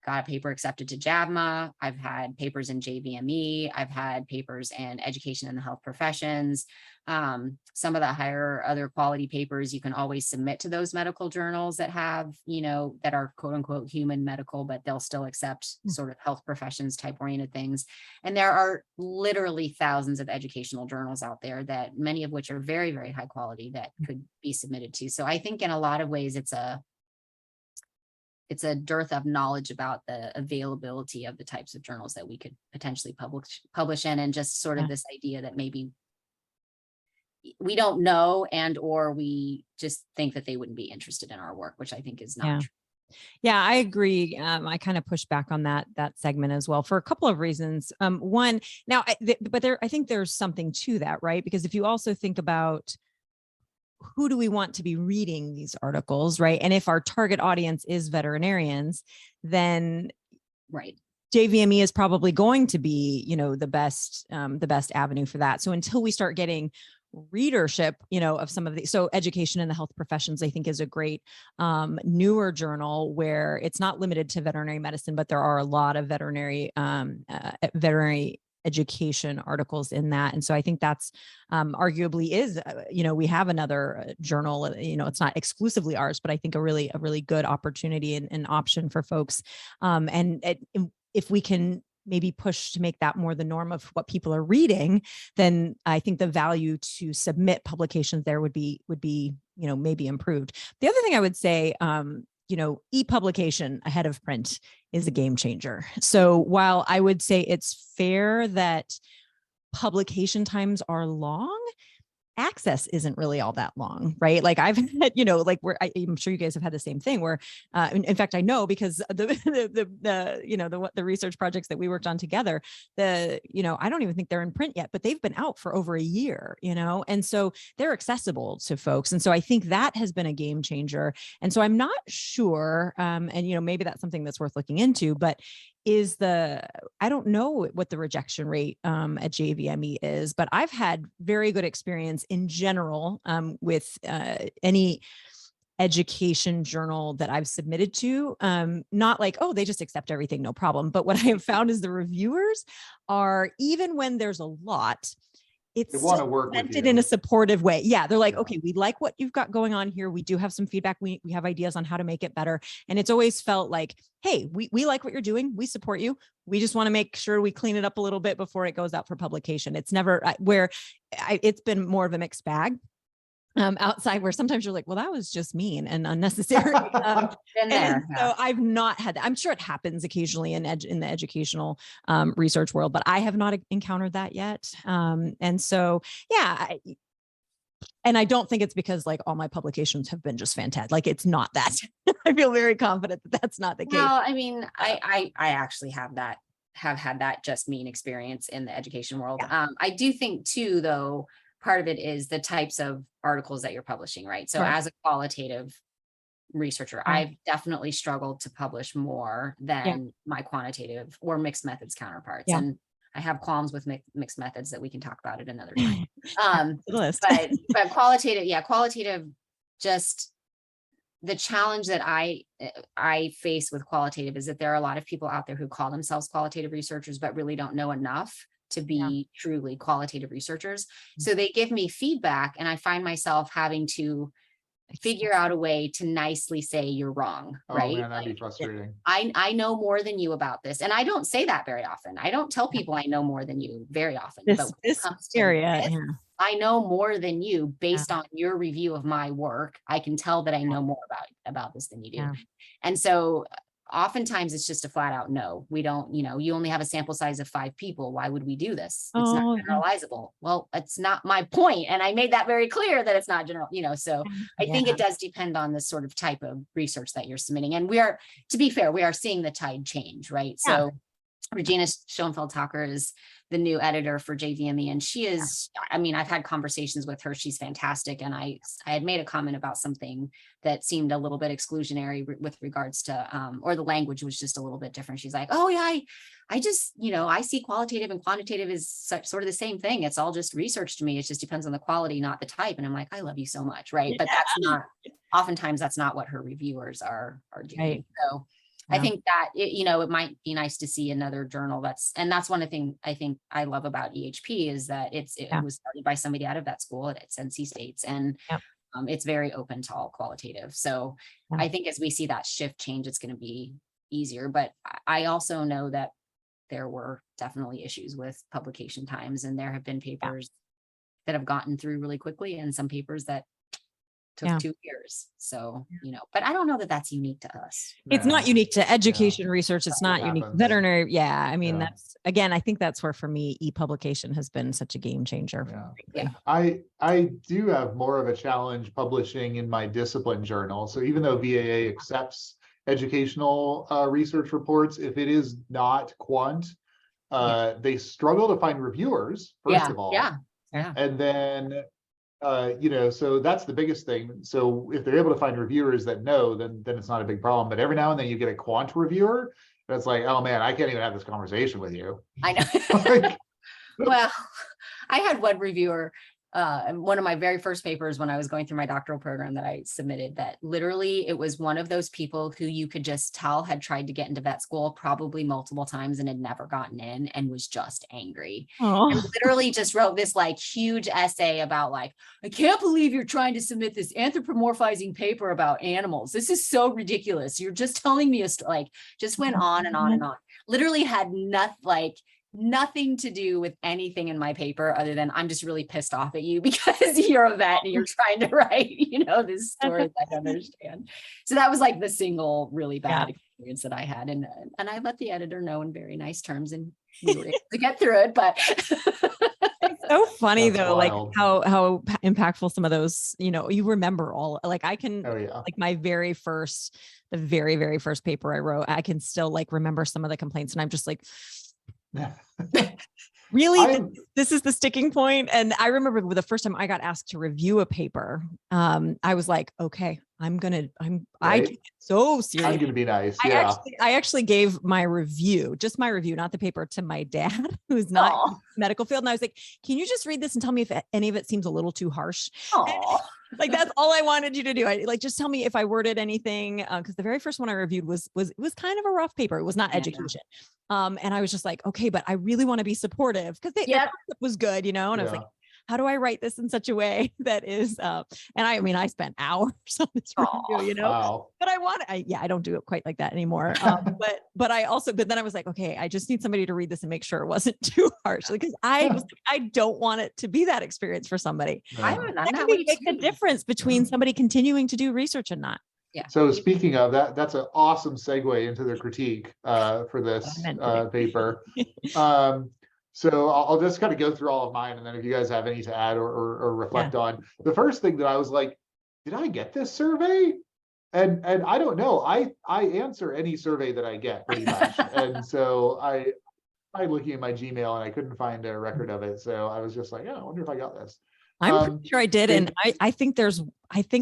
got a paper accepted to JVME. I've had papers in JVME. I've had papers in education in the health professions. Some of the higher other quality papers you can always submit to those medical journals that have, that are quote unquote human medical, but they'll still accept sort of health professions type oriented things. And there are literally thousands of educational journals out there, that many of which are very, very high quality, that could be submitted to. So I think in a lot of ways, it's a dearth of knowledge about the availability of the types of journals that we could potentially publish in, and just sort of this idea that maybe we don't know, and or we just think that they wouldn't be interested in our work, which I think is not true. Yeah, I agree. I kind of push back on that segment as well for a couple of reasons. One, now, I think there's something to that, right? Because if you also think about who do we want to be reading these articles, right? And if our target audience is veterinarians, then right, JVME is probably going to be, the best avenue for that. So until we start getting readership, of some of these, so education in the health professions, I think is a great newer journal where it's not limited to veterinary medicine, but there are a lot of veterinary education articles in that. And so I think that's arguably is, we have another journal, it's not exclusively ours, but I think a really good opportunity and option for folks. If we can maybe push to make that more the norm of what people are reading, then I think the value to submit publications there would be, maybe improved. The other thing I would say, e-publication ahead of print is a game changer. So while I would say it's fair that publication times are long, access isn't really all that long, right? Like I've had, I'm sure you guys have had the same thing where, in fact, I know because the research projects that we worked on together, I don't even think they're in print yet, but they've been out for over a year, and so they're accessible to folks. And so I think that has been a game changer. And so I'm not sure, and maybe that's something that's worth looking into, but I don't know what the rejection rate at JVME is, but I've had very good experience in general with any education journal that I've submitted to. Not like, oh, they just accept everything, no problem. But what I have found is the reviewers are, even when there's a lot, it's want to work presented in a supportive way. Yeah. They're like, okay, we like what you've got going on here. We do have some feedback. We have ideas on how to make it better. And it's always felt like, hey, we like what you're doing. We support you. We just want to make sure we clean it up a little bit before it goes out for publication. It's never it's been more of a mixed bag. Outside, where sometimes you're like, well, that was just mean and unnecessary. So I've not had that. I'm sure it happens occasionally in the educational research world, but I have not encountered that yet. And so, yeah. And I don't think it's because like all my publications have been just fantastic. Like it's not that. I feel very confident that that's not the case. Well, I mean, I actually have had that just mean experience in the education world. Yeah. I do think too, though, part of it is the types of articles that you're publishing, right? So as a qualitative researcher, I've definitely struggled to publish more than my quantitative or mixed methods counterparts. And I have qualms with mixed methods that we can talk about at another time. But qualitative, just the challenge that I face with qualitative is that there are a lot of people out there who call themselves qualitative researchers, but really don't know enough to be truly qualitative researchers. So they give me feedback and I find myself having to figure out a way to nicely say you're wrong, right? Man, that'd be frustrating. I know more than you about this. And I don't say that very often. I don't tell people I know more than you very often. This area, I know more than you based on your review of my work. I can tell that I know more about this than you do. Yeah. And so oftentimes it's just a flat out no. We don't, you only have a sample size of 5 people. Why would we do this? It's Oh, not generalizable. Well, it's not my point. And I made that very clear that it's not general, so I think it does depend on the sort of type of research that you're submitting. And to be fair, we are seeing the tide change, right? Yeah. So Regina Schoenfeld-Tucker is the new editor for JVME, and she is, I mean, I've had conversations with her. She's fantastic. And I had made a comment about something that seemed a little bit exclusionary with regards to, or the language was just a little bit different. She's like, oh yeah, I just, I see qualitative and quantitative is sort of the same thing. It's all just research to me. It just depends on the quality, not the type. And I'm like, I love you so much. Right. But that's not, oftentimes that's not what her reviewers are doing. Right. So I think that, it might be nice to see another journal that's one of the things I think I love about EHP is that it was started by somebody out of vet school at NC State's, and it's very open to all qualitative. So I think as we see that shift change, it's going to be easier. But I also know that there were definitely issues with publication times, and there have been papers that have gotten through really quickly and some papers that took 2 years. So, but I don't know that that's unique to us. It's not unique to education research. It's not unique to veterinary. Yeah. I mean, that's, again, I think that's where for me, e-publication has been such a game changer. Yeah. I do have more of a challenge publishing in my discipline journal. So even though VAA accepts educational research reports, if it is not quant, they struggle to find reviewers, first of all. Yeah. And then so that's the biggest thing. So if they're able to find reviewers that know, then it's not a big problem. But every now and then you get a quant reviewer that's like, oh man, I can't even have this conversation with you. I know. Well, I had one reviewer, one of my very first papers when I was going through my doctoral program that I submitted, that literally it was one of those people who you could just tell had tried to get into vet school probably multiple times and had never gotten in and was just angry. And literally just wrote this like huge essay about like, I can't believe you're trying to submit this anthropomorphizing paper about animals. This is so ridiculous. You're just telling me just went on and on and on. Literally had nothing to do with anything in my paper other than I'm just really pissed off at you because you're a vet and you're trying to write, this story that I don't understand. So that was like the single really bad experience that I had. And I let the editor know in very nice terms and we were able to get through it. But it's so funny though, wild. like how impactful some of those, you remember all, like I can, like my very first paper I wrote, I can still like remember some of the complaints and I'm just like, really, this is the sticking point. And I remember the first time I got asked to review a paper, I was like, okay, I take it so serious. I'm gonna be nice. I actually gave my review, just my review, not the paper, to my dad, who's not in the medical field. And I was like, can you just read this and tell me if any of it seems a little too harsh? Like, that's all I wanted you to do. Just tell me if I worded anything. Because the very first one I reviewed was kind of a rough paper. It was not education. And I was just like, okay, but I really want to be supportive because the concept was good, and I was like, how do I write this in such a way that is, and I spent hours on this review, but I don't do it quite like that anymore. But then I was like, okay, I just need somebody to read this and make sure it wasn't too harsh because I don't want it to be that experience for somebody. That can make the difference between somebody continuing to do research and not. Yeah. So speaking of that, that's an awesome segue into the critique for this paper. So I'll just kind of go through all of mine, and then if you guys have any to add or reflect on. The first thing that I was like, did I get this survey? And I don't know. I answer any survey that I get pretty much. And so I tried looking at my Gmail and I couldn't find a record of it. So I was just like, I wonder if I got this. I'm pretty sure I did. And I think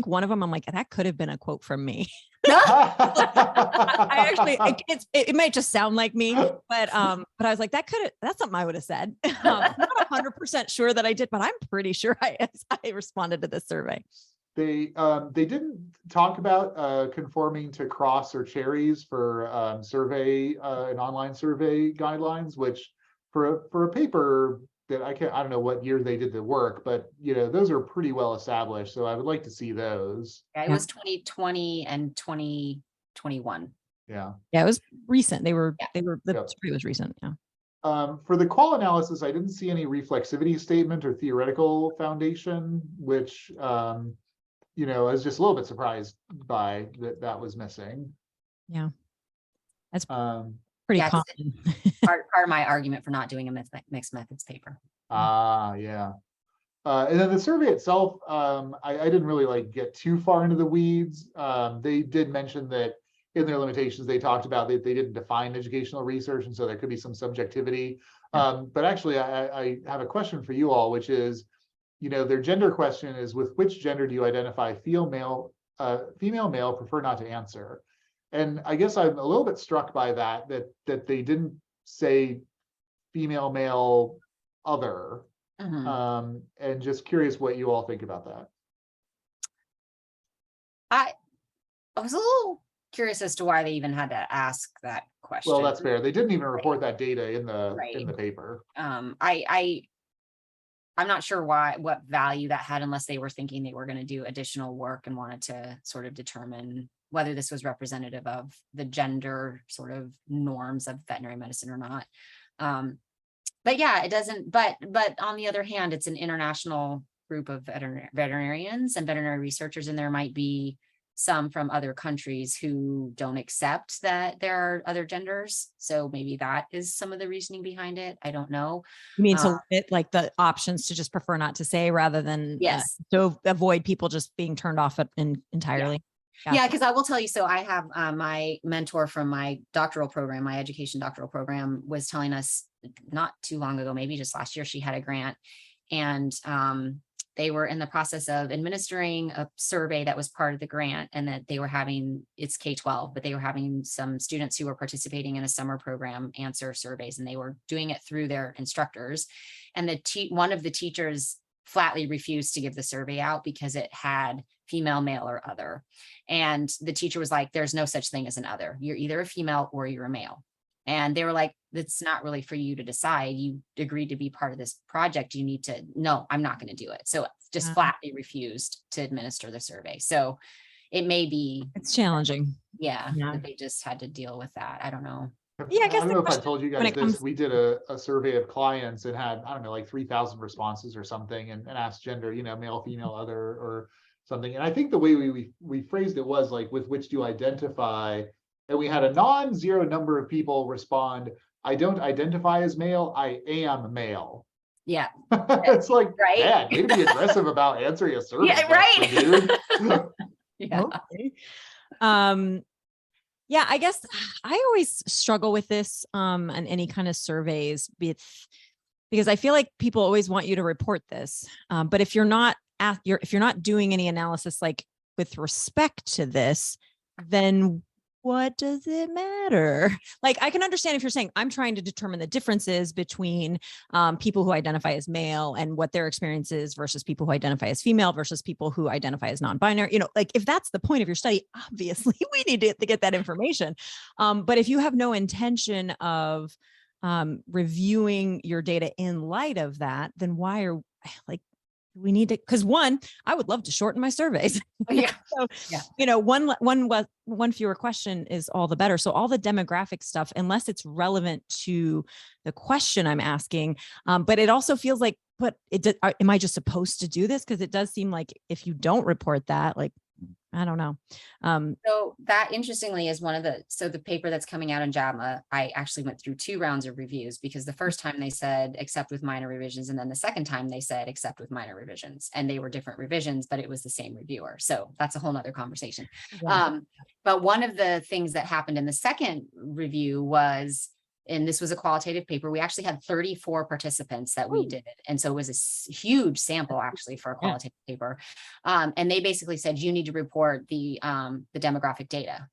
one of them, I'm like, that could have been a quote from me. It might just sound like me, but I was like, that's something I would have said. I'm not 100% sure that I did, but I'm pretty sure I responded to this survey. They didn't talk about conforming to Cross or Cherries for survey and online survey guidelines, which for a paper that I don't know what year they did the work, but those are pretty well established. So I would like to see those. Yeah, it was 2020 and 2021. Yeah. Yeah, it was recent. The survey was recent. Yeah. For the qual analysis, I didn't see any reflexivity statement or theoretical foundation, which, you know, I was just a little bit surprised by that was missing. Yeah. That's Um, pretty Yeah, 'cause common. part of my argument for not doing a mixed methods paper. yeah. And then the survey itself, I didn't really like get too far into the weeds. They did mention that in their limitations, they talked about that they didn't define educational research, and so there could be some subjectivity. But actually, I have a question for you all, which is, you know, their gender question is, with which gender do you identify? Female, male, prefer not to answer. And I guess I'm a little bit struck by that they didn't say female, male, other. And just curious what you all think about that. I was a little curious as to why they even had to ask that question. Well, that's fair. They didn't even report that data in the Right. paper. I'm not sure what value that had, unless they were thinking they were going to do additional work and wanted to sort of determine whether this was representative of the gender sort of norms of veterinary medicine or not. But yeah, it doesn't, but on the other hand, it's an international group of veterinarians and veterinary researchers, and there might be some from other countries who don't accept that there are other genders. So maybe that is some of the reasoning behind it. I don't know. You mean to limit like the options to just prefer not to say, rather than yes, to avoid people just being turned off entirely. Yeah, because I will tell you, so I have my mentor from my doctoral program, my education doctoral program, was telling us not too long ago, maybe just last year, she had a grant, and they were in the process of administering a survey that was part of the grant, and that they were having, it's K-12, but they were having some students who were participating in a summer program answer surveys, and they were doing it through their instructors. And one of the teachers flatly refused to give the survey out because it had female, male, or other. And the teacher was like, there's no such thing as an other. You're either a female or you're a male. And they were like, it's not really for you to decide. You agreed to be part of this project. You need to, no, I'm not going to do it. So just flatly refused to administer the survey. So it may be, it's challenging. Yeah. That they just had to deal with that. I don't know. Yeah, I guess I don't know if I told you guys this. comes... We did a survey of clients and had, I don't know, like 3,000 responses or something, and asked gender, you know, male, female, other, or something. And I think the way we phrased it was like, with which do you identify? And we had a non-zero number of people respond, I don't identify as male, I am male. Yeah. It's like, right. Man, way to be aggressive about answering a survey. Yeah, right. Dude. Yeah. Okay. Yeah, I guess I always struggle with this on any kind of surveys, because I feel like people always want you to report this. But if you're not doing any analysis like with respect to this, then what does it matter? Like, I can understand if you're saying, I'm trying to determine the differences between people who identify as male and what their experience is versus people who identify as female versus people who identify as non-binary, you know, like if that's the point of your study, obviously we need to get that information. But if you have no intention of reviewing your data in light of that, then why are we need to, because one, I would love to shorten my surveys. Yeah. So, you know, one fewer question is all the better. So all the demographic stuff, unless it's relevant to the question I'm asking, but it also feels like, am I just supposed to do this? Because it does seem like if you don't report that, like, I don't know. So that interestingly is so the paper that's coming out in JAMA, I actually went through 2 rounds of reviews, because the first time they said accept with minor revisions, and then the second time they said accept with minor revisions, and they were different revisions, but it was the same reviewer. So that's a whole nother conversation. Yeah. But one of the things that happened in the second review was, and this was a qualitative paper, we actually had 34 participants that we did. And so it was a huge sample actually for a qualitative paper. And they basically said, you need to report the demographic data.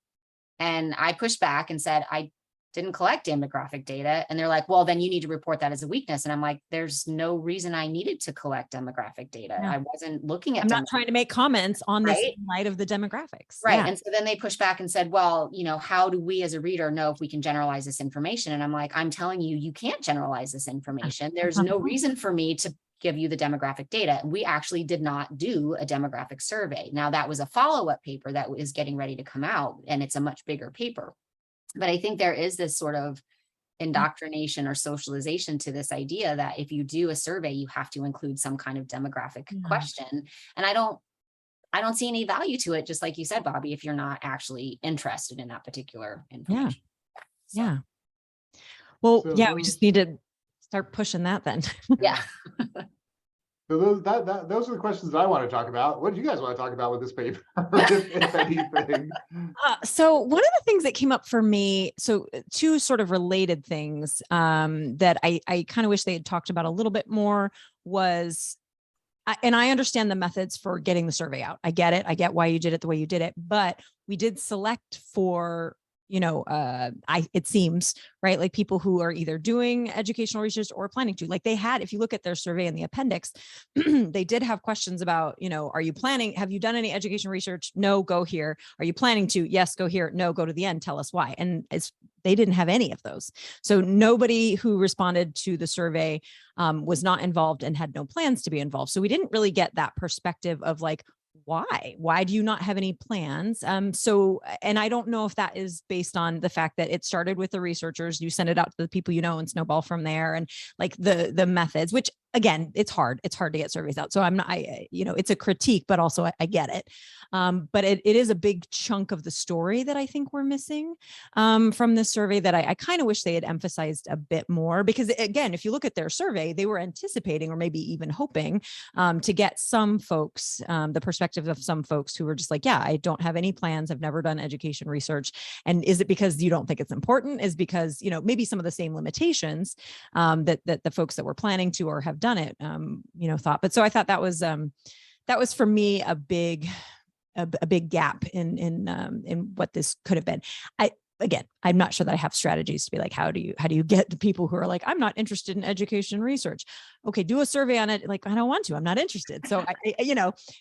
And I pushed back and said, I didn't collect demographic data. And they're like, well, then you need to report that as a weakness. And I'm like, there's no reason I needed to collect demographic data. Yeah. I wasn't looking at I'm not trying to make comments on this in light of the demographics. Right. Yeah. And so then they pushed back and said, well, you know, how do we as a reader know if we can generalize this information? And I'm like, I'm telling you, you can't generalize this information. There's no reason for me to give you the demographic data. We actually did not do a demographic survey. Now that was a follow-up paper that is getting ready to come out, and it's a much bigger paper. But I think there is this sort of indoctrination or socialization to this idea that if you do a survey, you have to include some kind of demographic question. And I don't see any value to it, just like you said, Bobby, if you're not actually interested in that particular information. So, Yeah. Well, So yeah, we just need to start pushing that then. yeah. So those are the questions that I want to talk about. What do you guys want to talk about with this paper, if anything? So one of the things that came up for me, so two sort of related things that I kind of wish they had talked about a little bit more was, and I understand the methods for getting the survey out. I get it. I get why you did it the way you did it, but we did select for, it seems, right, like people who are either doing educational research or planning to, like they had, if you look at their survey in the appendix, they did have questions about, are you planning, have you done any education research? No, go here. Are you planning to? Yes, go here. No, go to the end. Tell us why. And they didn't have any of those. So nobody who responded to the survey was not involved and had no plans to be involved. So we didn't really get that perspective of like, why do you not have any plans? So, and I don't know if that is based on the fact that it started with the researchers, you send it out to the people, and snowball from there, and like the methods, which again, it's hard to get surveys out. So I'm not, it's a critique, but also I get it. But it is a big chunk of the story that I think we're missing from this survey that I kind of wish they had emphasized a bit more, because again, if you look at their survey, they were anticipating or maybe even hoping to get some folks, the perspective of some folks who were just like, yeah, I don't have any plans. I've never done education research. And is it because you don't think it's important? Is because, maybe some of the same limitations that the folks that were planning to or have done it, thought. But so I thought that was for me a big gap in what this could have been. I'm not sure that I have strategies to be like, how do you get to people who are like, I'm not interested in education research. Okay, do a survey on it. Like, I don't want to, I'm not interested. So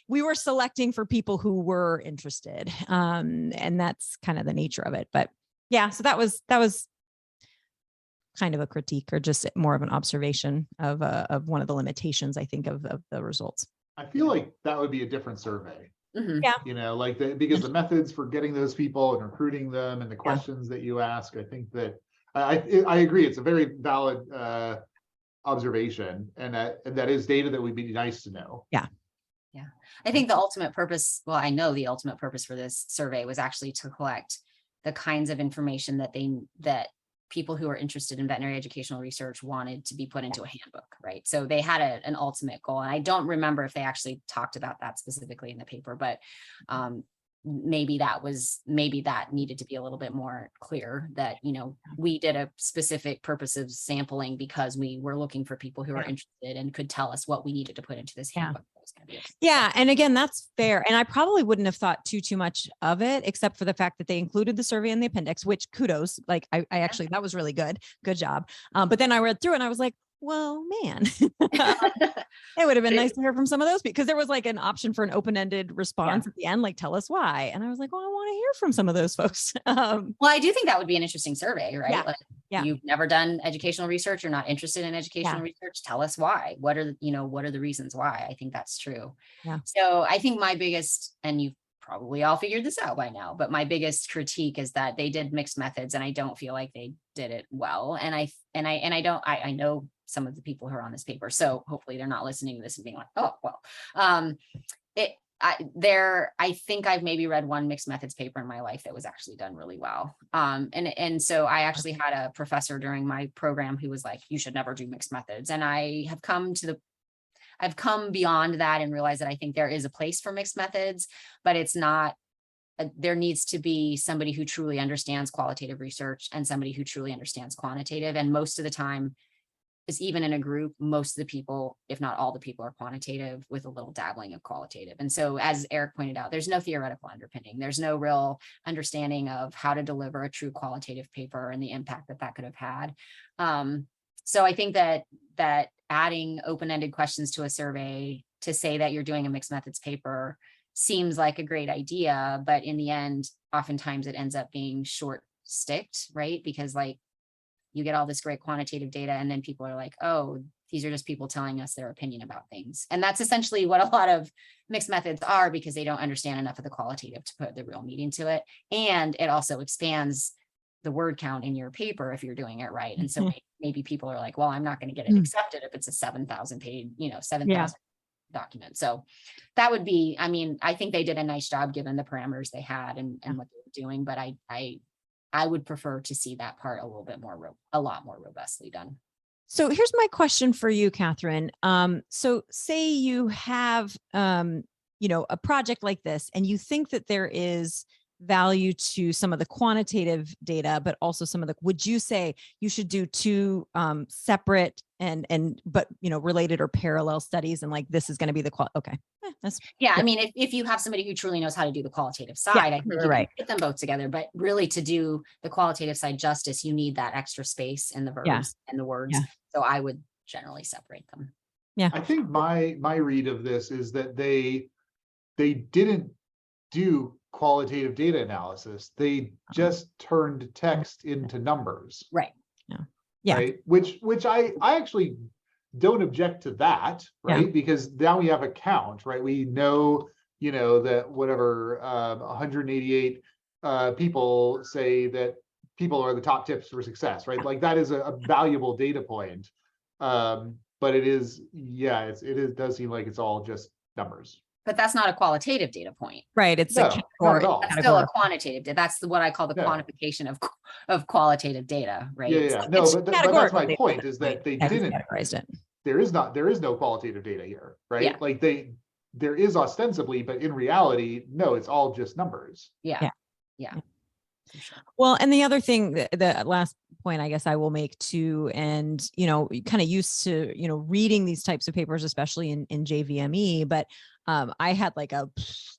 we were selecting for people who were interested. And that's kind of the nature of it. But yeah, so that was kind of a critique, or just more of an observation of one of the limitations, I think, of the results. I feel like that would be a different survey. Mhm. Yeah. Because the methods for getting those people and recruiting them and the questions that you ask, I think that I agree. It's a very valid observation, and that is data that would be nice to know. Yeah. I think the ultimate purpose, well, I know the ultimate purpose for this survey was actually to collect the kinds of information that people who are interested in veterinary educational research wanted to be put into a handbook, right? So they had an ultimate goal. And I don't remember if they actually talked about that specifically in the paper, but maybe that needed to be a little bit more clear, that, we did a specific purpose of sampling because we were looking for people who are interested and could tell us what we needed to put into this handbook. Yeah. And again, that's fair. And I probably wouldn't have thought too much of it, except for the fact that they included the survey in the appendix, which kudos, like I actually, that was really good job. But then I read through it and I was like, well, man, it would have been nice to hear from some of those, because there was like an option for an open-ended response at the end, like, tell us why. And I was like, well, I want to hear from some of those folks. Well, I do think that would be an interesting survey, right? Yeah. Like, Yeah. You've never done educational research, you're not interested in educational research. Tell us why. What are the reasons why? I think that's true. Yeah. So I think my biggest, and you've probably all figured this out by now, but my biggest critique is that they did mixed methods, and I don't feel like they did it well. And I know some of the people who are on this paper, so hopefully they're not listening to this and being like, oh, well, I think I've maybe read one mixed methods paper in my life that was actually done really well. And so I actually had a professor during my program who was like, you should never do mixed methods. And I've come beyond that and realized that I think there is a place for mixed methods, but it's not, there needs to be somebody who truly understands qualitative research and somebody who truly understands quantitative. And most of the time, is even in a group, most of the people, if not all the people, are quantitative with a little dabbling of qualitative. And so, as Eric pointed out, there's no theoretical underpinning. There's no real understanding of how to deliver a true qualitative paper and the impact that could have had. So I think that adding open-ended questions to a survey to say that you're doing a mixed methods paper seems like a great idea, but in the end, oftentimes it ends up being short-sticked, right? Because like, you get all this great quantitative data, and then people are like, oh, these are just people telling us their opinion about things. And that's essentially what a lot of mixed methods are, because they don't understand enough of the qualitative to put the real meaning to it. And it also expands the word count in your paper if you're doing it right. And so Mhm. maybe people are like, well, I'm not going to get it Mm. accepted if it's a 7,000 page, 7,000 Yeah. document. So that would be, I mean, I think they did a nice job given the parameters they had and what they were doing, but I would prefer to see that part a little bit more, a lot more robustly done. So here's my question for you, Catherine. So say you have, a project like this, and you think that there is value to some of the quantitative data, but also some of the, would you say you should do two separate but related or parallel studies, and like this is going to be the okay. That's Yeah, I good. mean, if you have somebody who truly knows how to do the qualitative side, I think you can put them both together. But really, to do the qualitative side justice, you need that extra space in the verbs and the words. Yeah. So I would generally separate them. Yeah. I think my read of this is that they didn't do qualitative data analysis. They just turned text into numbers. Right. Yeah. Right. Which I actually don't object to that, right? Because now we have a count, right? We know, that whatever 188 people say that people are the top tips for success, right? Like that is a valuable data point. But it is, it does seem like it's all just numbers. But that's not a qualitative data point. Right. It's No, not at all. That's still a quantitative. That's what I call the quantification of qualitative data, right? Yeah. No, but that's my point, is that they didn't categorize it. There is no qualitative data here, right? Yeah. Like there is ostensibly, but in reality, no, it's all just numbers. Yeah. For sure. Well, and the other thing, the last point I guess I will make too, and kind of used to reading these types of papers, especially in JVME, but I had like a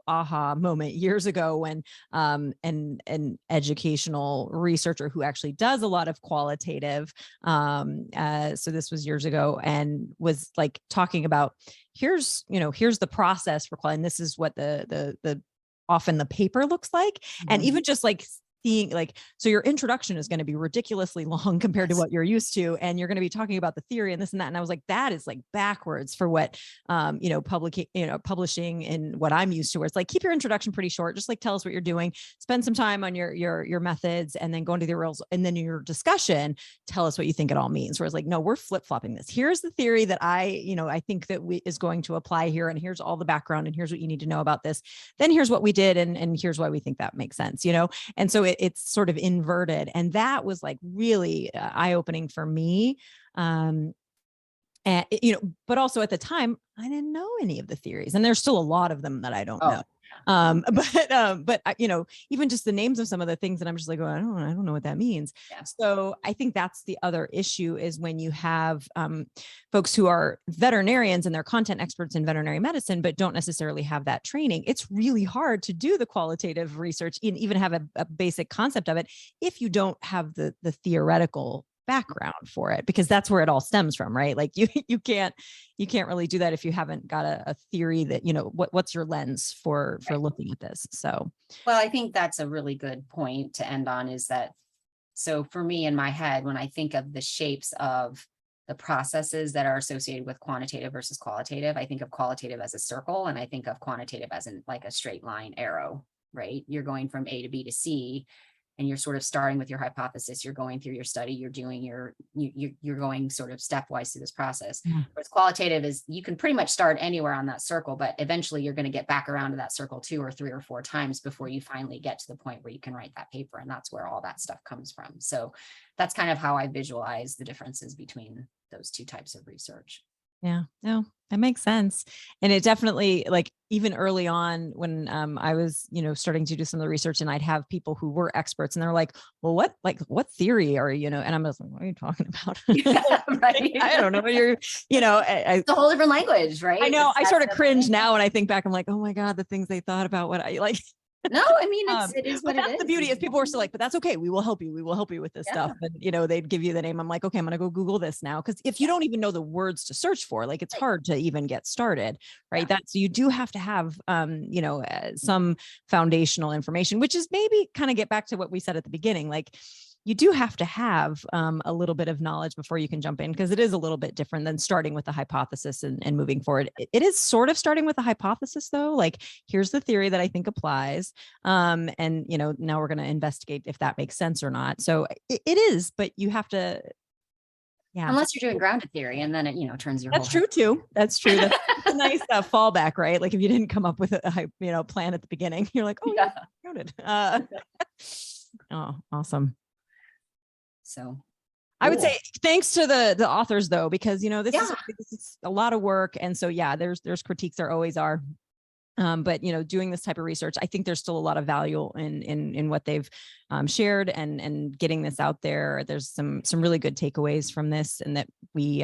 aha moment years ago when an educational researcher who actually does a lot of qualitative, so this was years ago, and was like talking about here's the process for quality, and this is what the often the paper looks like, and even just like seeing so your introduction is going to be ridiculously long compared to what you're used to, and you're going to be talking about the theory and this and that, and I was like, that is like backwards for what publishing and what I'm used to, where it's like, keep your introduction pretty short, just like tell us what you're doing, spend some time on your methods, and then go into the rules, and then your discussion, tell us what you think it all means. Whereas like, no, we're flip-flopping this. Here's the theory that I think that is going to apply here, and here's all the background, and here's what you need to know about this, then here's what we did, and here's why we think that makes sense, and so it's sort of inverted. And that was like really eye-opening for me. And, but also at the time, I didn't know any of the theories, and there's still a lot of them that I don't know. But even just the names of some of the things that I'm just like, I don't know what that means. Yeah. So I think that's the other issue, is when you have folks who are veterinarians and they're content experts in veterinary medicine, but don't necessarily have that training. It's really hard to do the qualitative research and even have a basic concept of it if you don't have the theoretical background for it, because that's where it all stems from, right? Like you can't really do that if you haven't got a theory that, what's your lens for looking at this. So, well, I think that's a really good point to end on, is that, so for me in my head, when I think of the shapes of the processes that are associated with quantitative versus qualitative, I think of qualitative as a circle, and I think of quantitative as in like a straight line arrow, right? You're going from A to B to C, and you're sort of starting with your hypothesis, you're going through your study, you're doing you're going sort of stepwise through this process. Whereas qualitative is, you can pretty much start anywhere on that circle, but eventually you're going to get back around to that circle 2 or 3 or 4 times before you finally get to the point where you can write that paper. And that's where all that stuff comes from. So that's kind of how I visualize the differences between those two types of research. Yeah, no, that makes sense. And it definitely, like, even early on when I was, starting to do some of the research, and I'd have people who were experts, and they're like, well, what theory are you, and I'm just like, what are you talking about? Yeah, right. I don't know what you're, it's a whole different language, right? I know. I sort of cringe now when I think back. I'm like, oh my God, the things they thought about what I like. No, I mean, it is what it is. That's the beauty, is people are still like, but that's okay. We will help you. We will help you with this stuff. And, they'd give you the name. I'm like, okay, I'm going to go Google this now. Cause if you don't even know the words to search for, like, it's hard to even get started. Right. So you do have to have, some foundational information, which is maybe kind of get back to what we said at the beginning. Like, you do have to have a little bit of knowledge before you can jump in, because it is a little bit different than starting with the hypothesis and moving forward. It is sort of starting with a hypothesis, though. Like, here's the theory that I think applies. And, now we're going to investigate if that makes sense or not. So it is, but you have to. Yeah. Unless you're doing grounded theory, and then it, turns your That's whole true too. That's true. That's a nice fallback, right? Like, if you didn't come up with a plan at the beginning, you're like, oh yeah, grounded. Oh, awesome. So I would say thanks to the authors, though, because this Yeah. is a lot of work, and so there's critiques, there always are. But doing this type of research, I think there's still a lot of value in what they've shared and getting this out there. There's some really good takeaways from this, and that we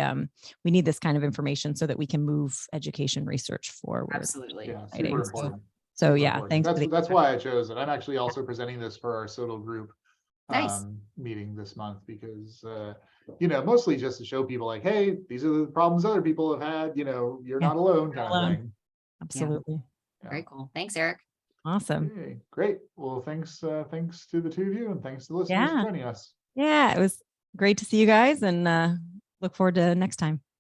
need this kind of information so that we can move education research forward. absolutely. Yeah, Exciting. super important. So Super yeah, important. thanks. That's why I chose it. I'm actually also presenting this for our SOTL group Nice. meeting this month, because mostly just to show people like, hey, these are the problems other people have had, you're not alone, kind of thing. Absolutely. Yeah. Very cool. Thanks, Eric. Awesome. Okay, great. Well, thanks to the two of you, and thanks to the listeners for joining us. Yeah, it was great to see you guys, and look forward to next time.